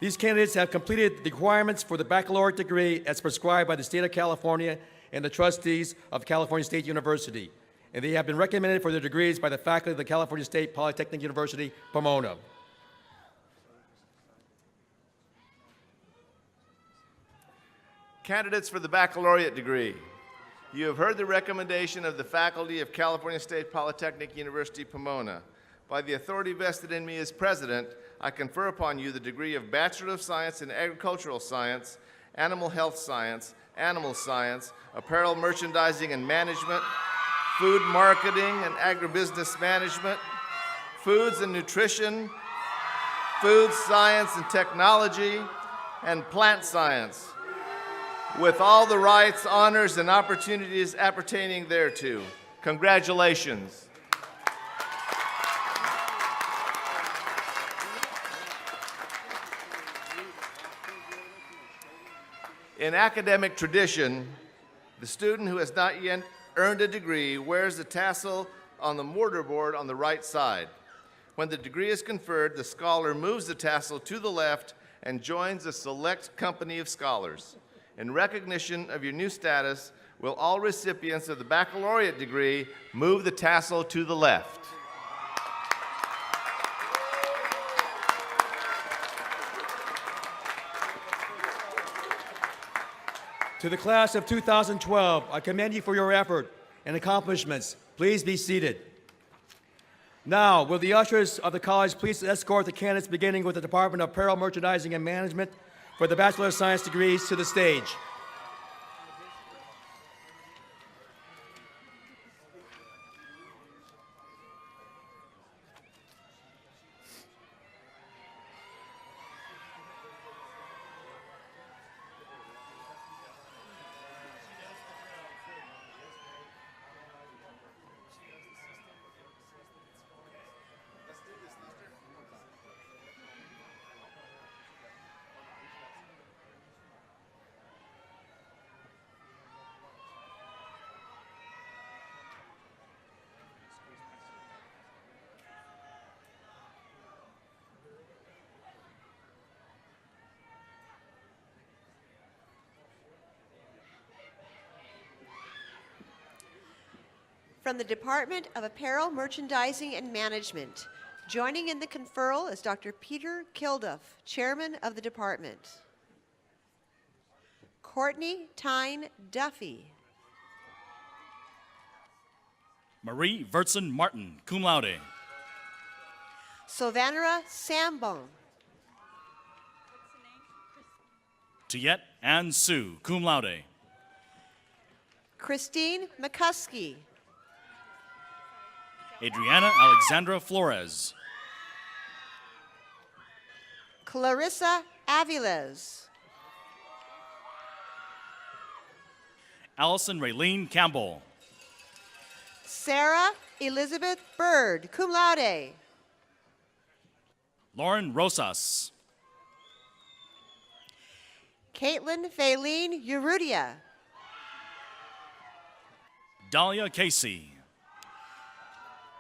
[SPEAKER 2] These candidates have completed the requirements for the baccalaureate degree as prescribed by the state of California and the trustees of California State University, and they have been recommended for their degrees by the faculty of the California State Polytechnic University, Pomona.
[SPEAKER 4] Candidates for the baccalaureate degree. You have heard the recommendation of the faculty of California State Polytechnic University, Pomona. By the authority vested in me as president, I confer upon you the degree of Bachelor of Science in Agricultural Science, Animal Health Science, Animal Science, Apparel Merchandising and Management, Food Marketing and Agribusiness Management, Foods and Nutrition, Food Science and Technology, and Plant Science, with all the rights, honors, and opportunities appertaining thereto. Congratulations. In academic tradition, the student who has not yet earned a degree wears the tassel on the mortarboard on the right side. When the degree is conferred, the scholar moves the tassel to the left and joins a select company of scholars. In recognition of your new status, will all recipients of the baccalaureate degree move the tassel to the left?
[SPEAKER 2] To the class of 2012, I commend you for your effort and accomplishments. Please be seated. Now, will the ushers of the college please escort the candidates beginning with the Department of Apparel Merchandising and Management for the Bachelor of Science degrees to the stage.
[SPEAKER 11] From the Department of Apparel, Merchandising, and Management, joining in the conferral is Dr. Peter Kilduff, Chairman of the Department. Courtney Tyne Duffy.
[SPEAKER 12] Marie Vertson Martin, cum laude.
[SPEAKER 11] Sylvanera Sambone.
[SPEAKER 12] Tiet Ann Sue, cum laude.
[SPEAKER 11] Christine McCuskey.
[SPEAKER 12] Adriana Alexandra Flores.
[SPEAKER 11] Clarissa Aviles.
[SPEAKER 12] Allison Raylene Campbell.
[SPEAKER 11] Sarah Elizabeth Bird, cum laude.
[SPEAKER 12] Lauren Rosas.
[SPEAKER 11] Caitlin Faylene Urrutia.
[SPEAKER 12] Dahlia Casey.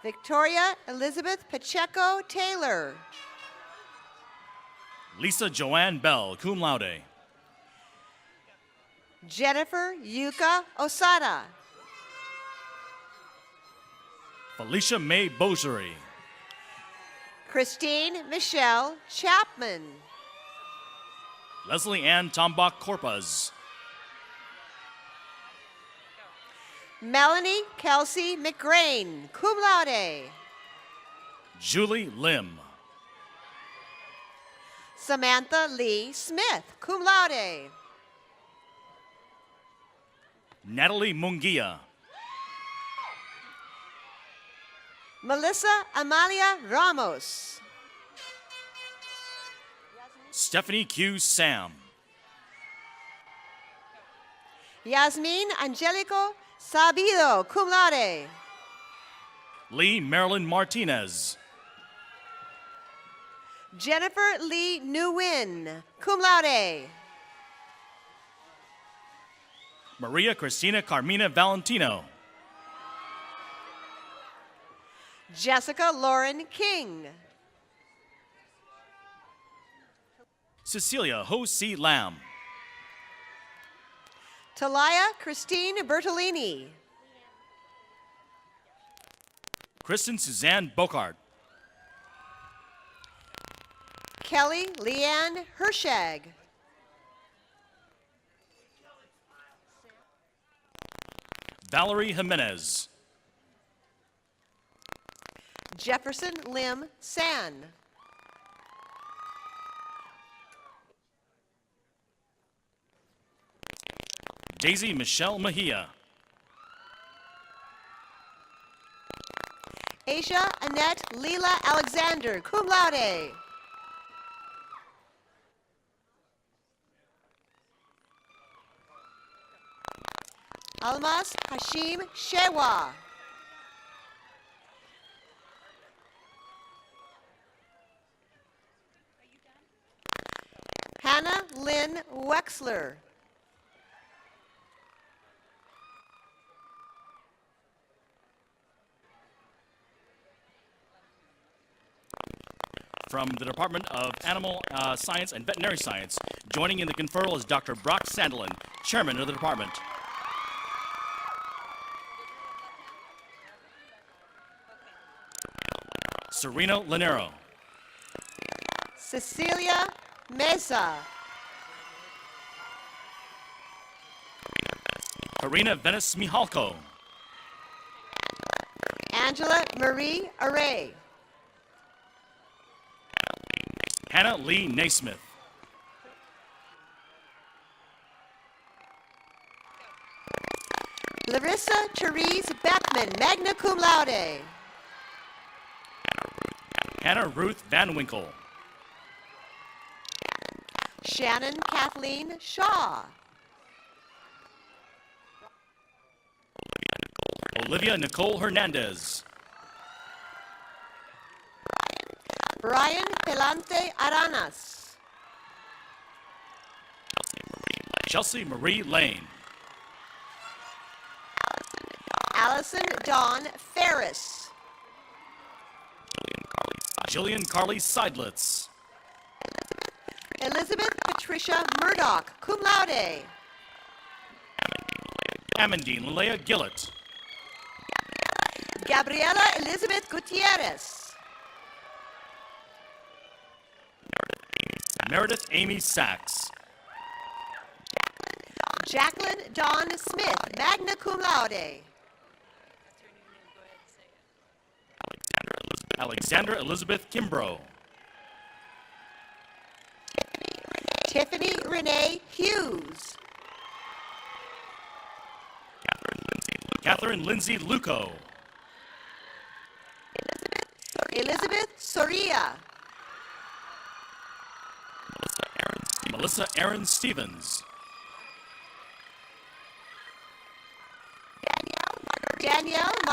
[SPEAKER 11] Victoria Elizabeth Pacheco Taylor.
[SPEAKER 12] Lisa Joanne Bell, cum laude.
[SPEAKER 11] Jennifer Yuka Osada.
[SPEAKER 12] Felicia May Bogery.
[SPEAKER 11] Christine Michelle Chapman.
[SPEAKER 12] Leslie Ann Tombach Corpus.
[SPEAKER 11] Melanie Kelsey McGrain, cum laude.
[SPEAKER 12] Julie Lim.
[SPEAKER 11] Samantha Lee Smith, cum laude.
[SPEAKER 12] Natalie Munguia.
[SPEAKER 11] Melissa Amalia Ramos.
[SPEAKER 12] Stephanie Q. Sam.
[SPEAKER 11] Yasmin Angelico Sabido, cum laude.
[SPEAKER 12] Lee Marilyn Martinez.
[SPEAKER 11] Jennifer Lee Nguyen, cum laude.
[SPEAKER 12] Maria Cristina Carmina Valentino.
[SPEAKER 11] Jessica Lauren King.
[SPEAKER 12] Cecilia Ho C. Lamb.
[SPEAKER 11] Talia Christine Bertolini.
[SPEAKER 12] Kristen Suzanne Bocart.
[SPEAKER 11] Kelly Leanne Hershag.
[SPEAKER 12] Valerie Jimenez.
[SPEAKER 11] Jefferson Lim San.
[SPEAKER 12] Daisy Michelle Mejia.
[SPEAKER 11] Asia Annette Leela Alexander, cum laude. Almas Hashim Shewa. Hannah Lynn Wexler.
[SPEAKER 12] From the Department of Animal Science and Veterinary Science, joining in the conferral is Dr. Brock Sandelin, Chairman of the department. Serena Lanero.
[SPEAKER 11] Cecilia Mesa.
[SPEAKER 12] Karina Venice Mihalko.
[SPEAKER 11] Angela Marie Array.
[SPEAKER 12] Hannah Lee Naismith.
[SPEAKER 11] Larissa Therese Beckman, magna cum laude.
[SPEAKER 12] Hannah Ruth Van Winkle.
[SPEAKER 11] Shannon Kathleen Shaw.
[SPEAKER 12] Olivia Nicole Hernandez.
[SPEAKER 11] Brian Pelante Aranas.
[SPEAKER 12] Chelsea Marie Lane.
[SPEAKER 11] Allison Dawn Ferris.
[SPEAKER 12] Jillian Carly Seidlitz.
[SPEAKER 11] Elizabeth Patricia Murdoch, cum laude.
[SPEAKER 12] Amandine Leia Gillett.
[SPEAKER 11] Gabriela Elizabeth Gutierrez.
[SPEAKER 12] Meredith Amy Sachs.
[SPEAKER 11] Jacqueline Dawn Smith, magna cum laude.
[SPEAKER 12] Alexandra Elizabeth Kimbrough.
[SPEAKER 11] Tiffany Renee Hughes.
[SPEAKER 12] Catherine Lindsay Luco.
[SPEAKER 11] Elizabeth Soria.
[SPEAKER 12] Melissa Aaron Stevens.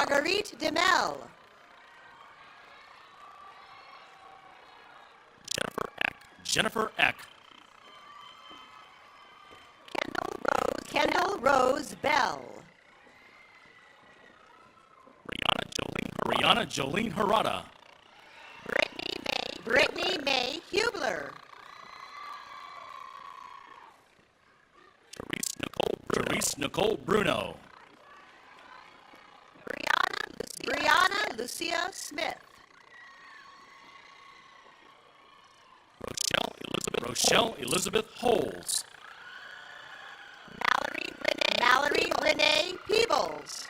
[SPEAKER 11] Marguerite Demel.
[SPEAKER 12] Jennifer Eck.
[SPEAKER 11] Kendall Rose Bell.
[SPEAKER 12] Rihanna Jolene Harada.
[SPEAKER 11] Brittany May Hubler.
[SPEAKER 12] Therese Nicole Bruno.
[SPEAKER 11] Brianna Lucia Smith.
[SPEAKER 12] Rochelle Elizabeth Holes.
[SPEAKER 11] Mallory Renee Peebles.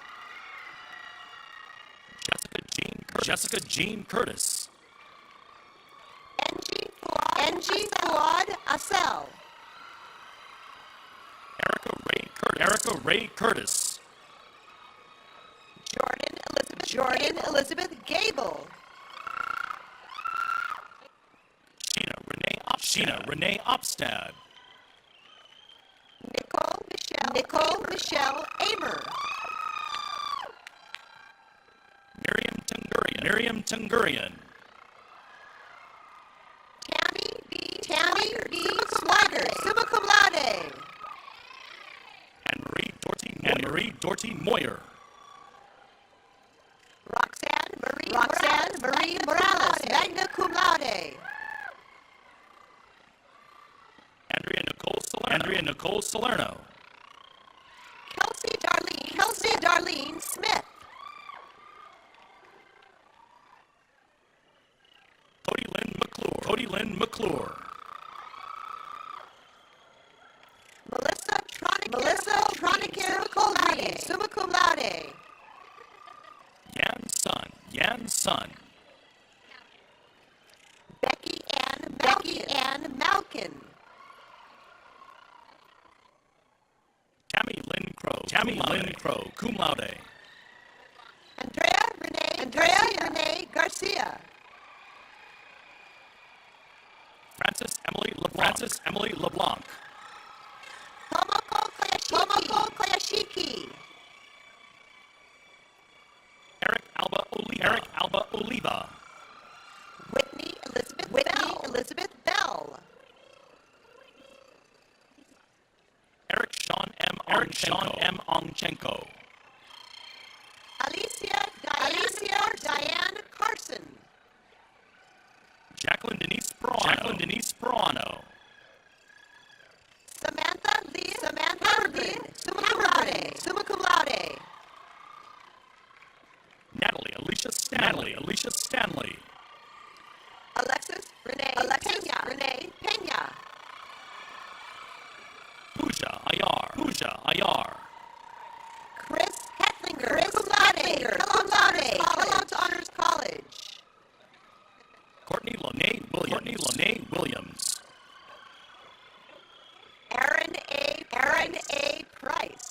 [SPEAKER 12] Jessica Jean Curtis.
[SPEAKER 11] Angie Fuad Assel.
[SPEAKER 12] Erica Ray Curtis.
[SPEAKER 11] Jordan Elizabeth Gable.
[SPEAKER 12] Sheena Renee Opstad.
[SPEAKER 11] Nicole Michelle Amer.
[SPEAKER 12] Miriam Tungurian.
[SPEAKER 11] Tammy B. Swigert, summa cum laude.
[SPEAKER 12] Anne Marie Dorty Moyer.
[SPEAKER 11] Roxanne Marie Morales, magna cum laude.
[SPEAKER 12] Andrea Nicole Salerno.
[SPEAKER 11] Kelsey Darlene Smith.
[SPEAKER 12] Cody Lynn McClure.
[SPEAKER 11] Melissa Tronicare Coldry, summa cum laude.
[SPEAKER 12] Yan Sun.
[SPEAKER 11] Becky Ann Malkin.
[SPEAKER 12] Tammy Lynn Crow, cum laude.
[SPEAKER 11] Andrea Renee Garcia.
[SPEAKER 12] Frances Emily LeBlanc.
[SPEAKER 11] Tomoko Koyashiki.
[SPEAKER 12] Eric Alba Oliva.
[SPEAKER 11] Whitney Elizabeth Bell.
[SPEAKER 12] Eric Sean M. Ongchenko.
[SPEAKER 11] Alicia Diane Carson.
[SPEAKER 12] Jacqueline Denise Perano.
[SPEAKER 11] Samantha Lee summa cum laude.
[SPEAKER 12] Natalie Alicia Stanley.
[SPEAKER 11] Alexis Renee Pena.
[SPEAKER 12] Pooja Ayar.
[SPEAKER 11] Chris Hetlinger, cum laude, Kellogg's Honors College.
[SPEAKER 12] Courtney Lene Williams.
[SPEAKER 11] Aaron A. Price.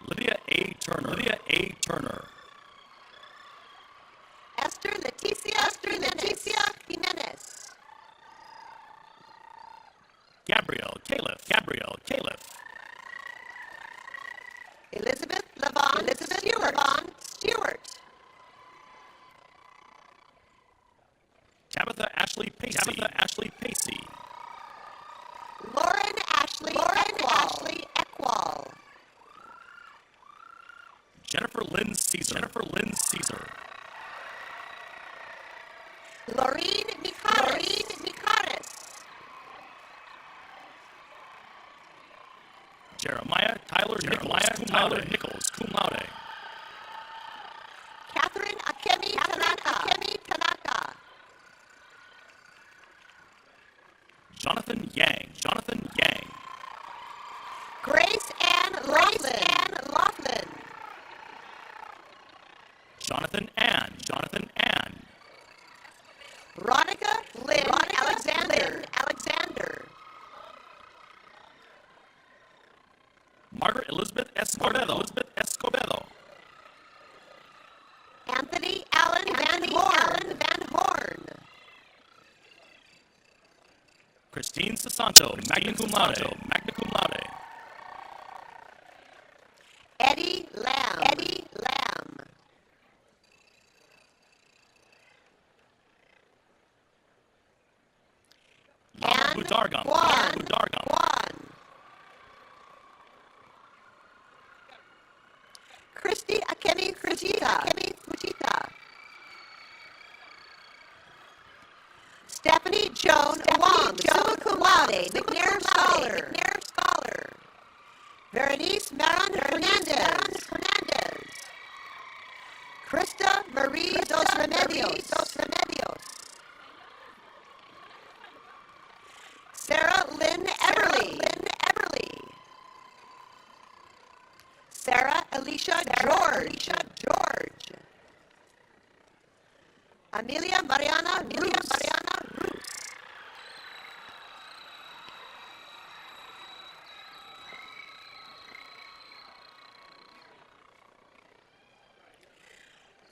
[SPEAKER 12] Lydia A. Turner.
[SPEAKER 11] Esther Leticia Jimenez.
[SPEAKER 12] Gabrielle Califf.
[SPEAKER 11] Elizabeth Levon Stewart.
[SPEAKER 12] Tabitha Ashley Pacey.
[SPEAKER 11] Lauren Ashley Ekwall.
[SPEAKER 12] Jennifer Lynn Caesar.
[SPEAKER 11] Laureen Mikaris.
[SPEAKER 12] Jeremiah Tyler Nichols, cum laude.
[SPEAKER 11] Catherine Akemi Tanaka.
[SPEAKER 12] Jonathan Yang.
[SPEAKER 11] Grace Ann Laughlin.
[SPEAKER 12] Jonathan Ann.
[SPEAKER 11] Veronica Lynn Alexander.
[SPEAKER 12] Margaret Elizabeth Escobedo.
[SPEAKER 11] Anthony Allen Van Horn.
[SPEAKER 12] Christine Sasanto, magna cum laude.
[SPEAKER 11] Eddie Lamb.
[SPEAKER 12] Budargam.
[SPEAKER 11] Guan.
[SPEAKER 12] Budargam.
[SPEAKER 11] Christy Akemi Fujita. Stephanie Joan Wong, summa cum laude, McNair Scholar. Berenice Maron Hernandez. Krista Marie Dos Remedios. Sarah Lynn Everly. Sarah Alicia George. Amelia Mariana Roos.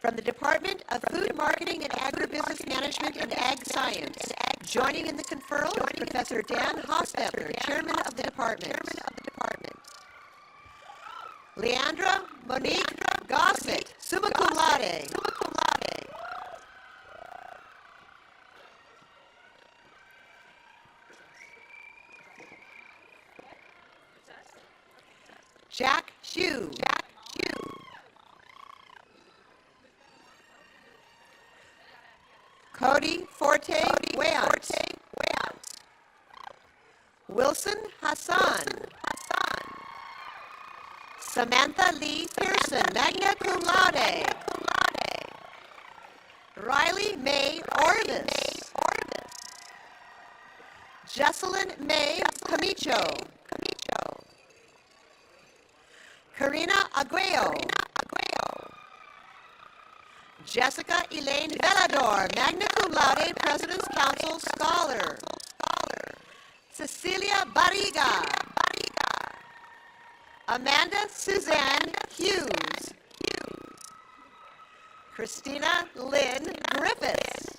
[SPEAKER 11] From the Department of Food Marketing and Agribusiness Management and Ag Science, joining in the conferral is Professor Dan Hostetler, Chairman of the Department. Leandra Monique Gossett, summa cum laude. Jack Hugh. Cody Forte Weyant. Wilson Hassan. Samantha Lee Pearson, magna cum laude. Riley May Orvis. Jesselyn May Camicho. Karina Aguayo. Jessica Elaine Velador, magna cum laude, President's Council Scholar. Cecilia Barriga. Amanda Suzanne Hughes. Christina Lynn Griffiths.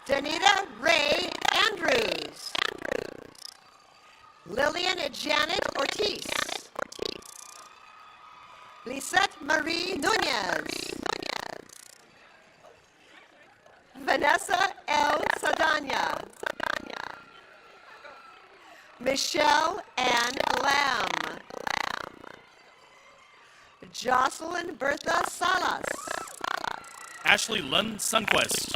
[SPEAKER 11] Danita Ray Andrews. Lillian Janet Ortiz. Lisette Marie Nunez. Vanessa L. Sadanya. Michelle Ann Lamb. Jocelyn Bertha Salas.
[SPEAKER 12] Ashley Lund Sunquist.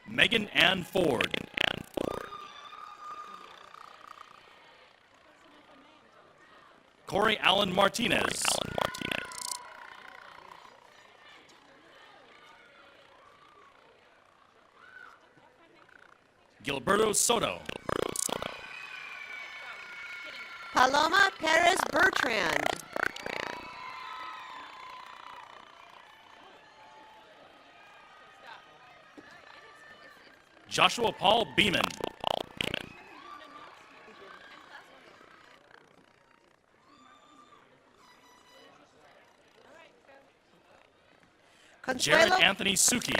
[SPEAKER 12] Megan Ann Ford. Corey Allen Martinez. Gilberto Soto.
[SPEAKER 11] Paloma Perez Bertrand.
[SPEAKER 12] Joshua Paul Beeman. Jared Anthony Suki.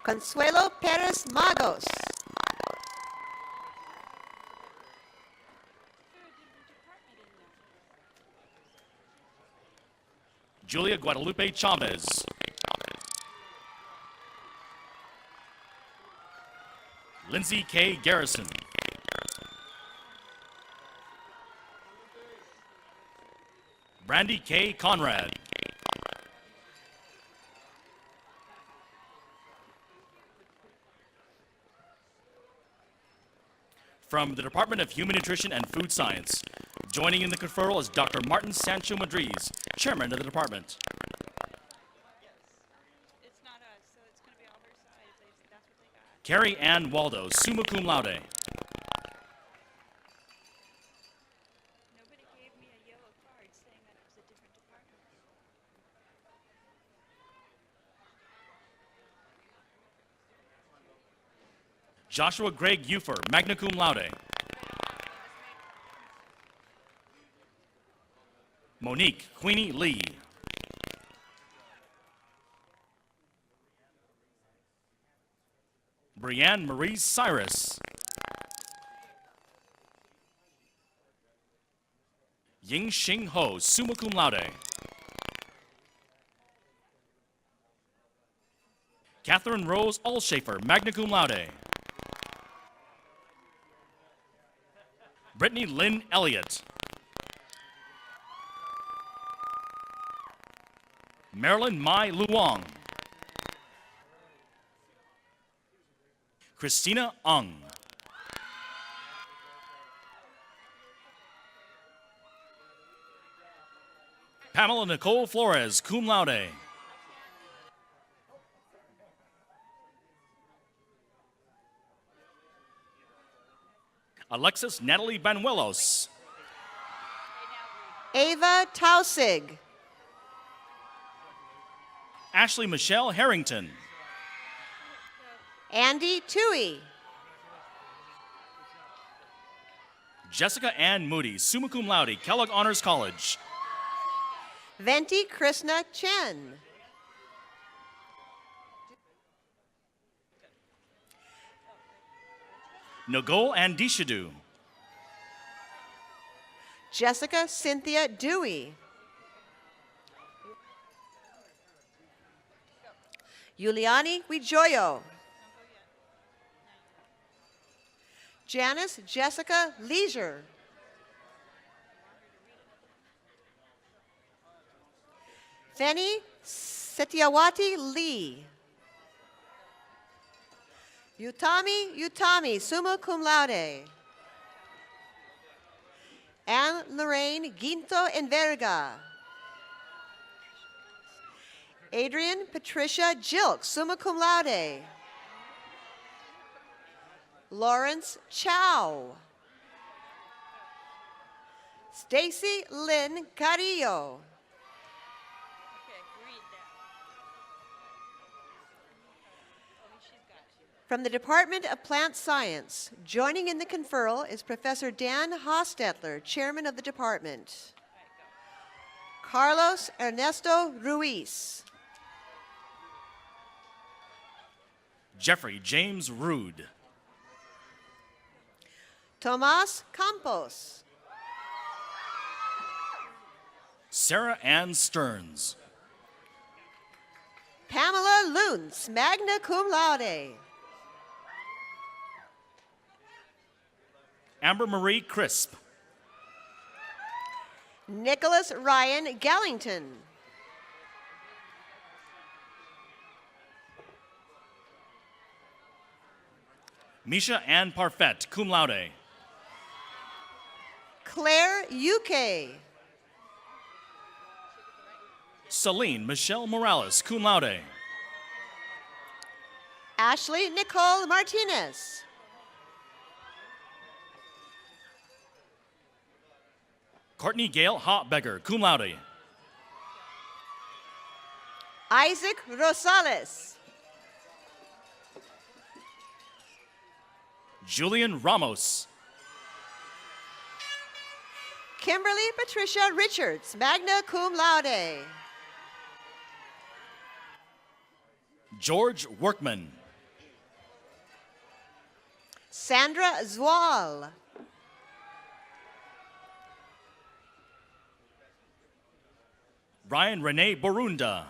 [SPEAKER 11] Consuelo Perez Magos.
[SPEAKER 12] Julia Guadalupe Chavez. Lindsay K. Garrison. Brandy K. Conrad. From the Department of Human Nutrition and Food Science, joining in the conferral is Dr. Martin Sancho Madriz, Chairman of the Department. Carrie Ann Waldo, summa cum laude. Joshua Greg Ufer, magna cum laude. Monique Queenie Lee. Brianne Marie Cyrus. Ying Xing Ho, summa cum laude. Catherine Rose Allshafer, magna cum laude. Brittany Lynn Elliott. Marilyn Mai Luong. Christina Ung. Pamela Nicole Flores, cum laude. Alexis Natalie Banuelos.
[SPEAKER 11] Ava Tausig.
[SPEAKER 12] Ashley Michelle Harrington.
[SPEAKER 11] Andy Tui.
[SPEAKER 12] Jessica Ann Moody, summa cum laude, Kellogg Honors College.
[SPEAKER 11] Venti Krishna Chen.
[SPEAKER 12] Nogol Andishadu.
[SPEAKER 11] Jessica Cynthia Dewey. Yuliani Wijoyo. Janice Jessica Leisure. Feni Setiawati Lee. Utami, summa cum laude. Anne Lorraine Ginto Enverga. Adrian Patricia Jilk, summa cum laude. Lawrence Chow. Stacy Lynn Carrillo. From the Department of Plant Science, joining in the conferral is Professor Dan Hostetler, Chairman of the Department. Carlos Ernesto Ruiz.
[SPEAKER 12] Jeffrey James Rude.
[SPEAKER 11] Tomas Campos.
[SPEAKER 12] Sarah Ann Stearns.
[SPEAKER 11] Pamela Luntz, magna cum laude.
[SPEAKER 12] Amber Marie Crisp.
[SPEAKER 11] Nicholas Ryan Gallington.
[SPEAKER 12] Misha Ann Parfait, cum laude.
[SPEAKER 11] Claire UK.
[SPEAKER 12] Celine Michelle Morales, cum laude.
[SPEAKER 11] Ashley Nicole Martinez.
[SPEAKER 12] Courtney Gail Hotbegger, cum laude.
[SPEAKER 11] Isaac Rosales.
[SPEAKER 12] Julian Ramos.
[SPEAKER 11] Kimberly Patricia Richards, magna cum laude.
[SPEAKER 12] George Workman.
[SPEAKER 11] Sandra Zwal.
[SPEAKER 12] Brian Renee Borunda.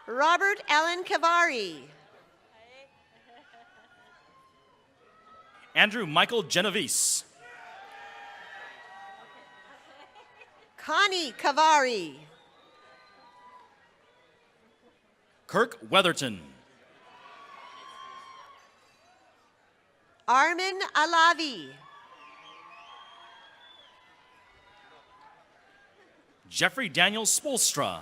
[SPEAKER 11] Robert Allen Cavari.
[SPEAKER 12] Andrew Michael Genovese.
[SPEAKER 11] Connie Cavari.
[SPEAKER 12] Kirk Weatherton.
[SPEAKER 11] Armin Alavi.
[SPEAKER 12] Jeffrey Daniel Spolstra.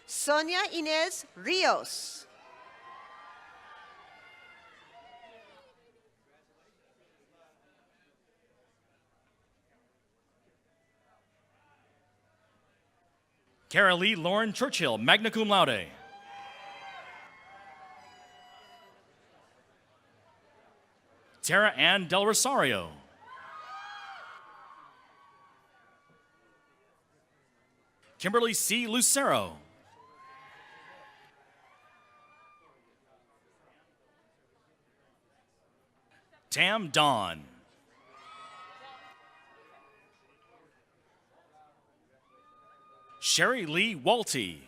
[SPEAKER 11] Sonia Inez Rios.
[SPEAKER 12] Kara Lee Lauren Churchill, magna cum laude. Tara Ann Del Rosario. Kimberly C. Lucero. Tam Dawn. Sherry Lee Walty.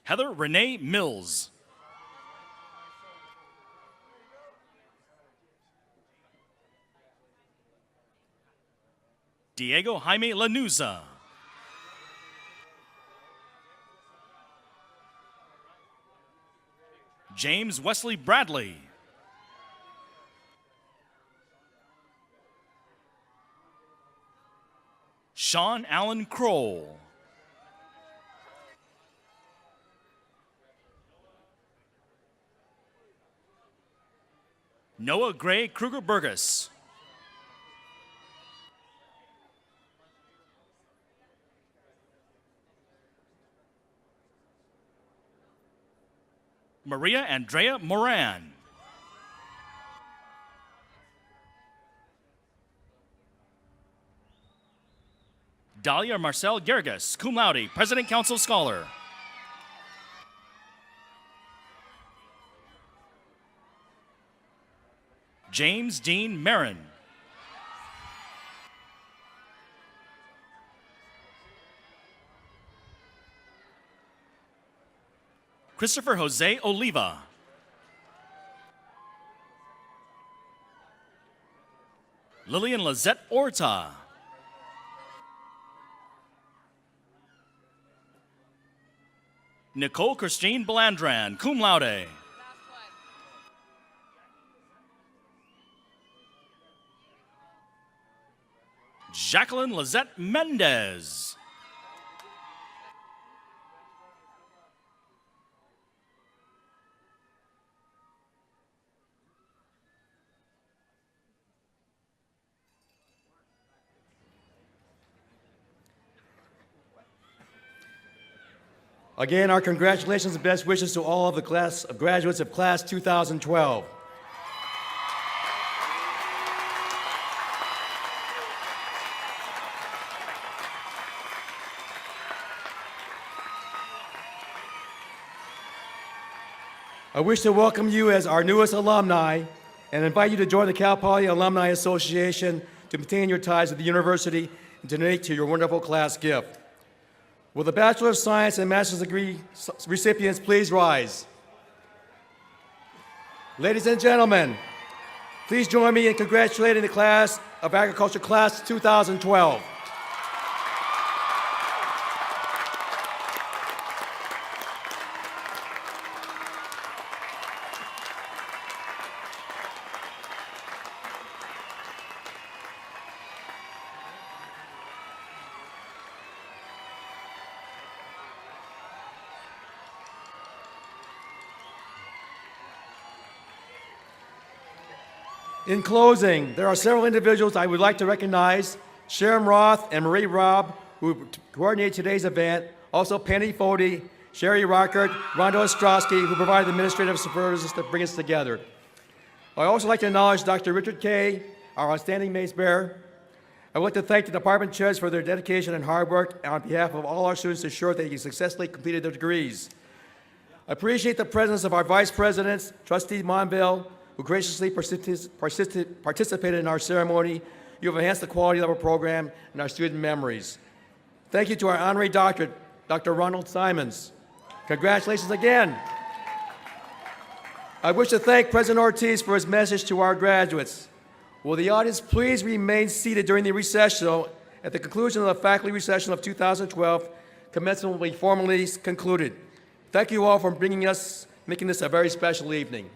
[SPEAKER 12] Heather Renee Mills. Diego Jaime Lanuza. James Wesley Bradley. Sean Allen Kroll. Noah Gray Kruger Burgess. Maria Andrea Moran. Dahlia Marcel Gerges, cum laude, President Council Scholar. James Dean Marin. Christopher Jose Oliva. Lillian Lizette Orta. Nicole Christine Belandran, cum laude. Jacqueline Lizette Mendez.
[SPEAKER 2] Again, our congratulations and best wishes to all of the class of graduates of class 2012. I wish to welcome you as our newest alumni and invite you to join the Cal Poly Alumni Association to maintain your ties with the university and to donate to your wonderful class gift. Will the Bachelor of Science and Master's degree recipients please rise? Ladies and gentlemen, please join me in congratulating the class of Agriculture Class 2012. In closing, there are several individuals I would like to recognize: Sharon Roth and Marie Robb, who coordinated today's event, also Penny Fody, Sherry Rockert, Rondo Ostrowski, who provided administrative services to bring us together. I'd also like to acknowledge Dr. Richard Kay, our outstanding mace bearer. I would like to thank the department chairs for their dedication and hard work, and on behalf of all our students to ensure that they successfully completed their degrees. I appreciate the presence of our vice presidents, Trustee Monville, who graciously participated in our ceremony. You have enhanced the quality of our program and our student memories. Thank you to our honorary doctorate, Dr. Ronald Simons. Congratulations again. I wish to thank President Ortiz for his message to our graduates. Will the audience please remain seated during the recessional? At the conclusion of the faculty recessional of 2012, commencement will be formally concluded. Thank you all for making this a very special evening.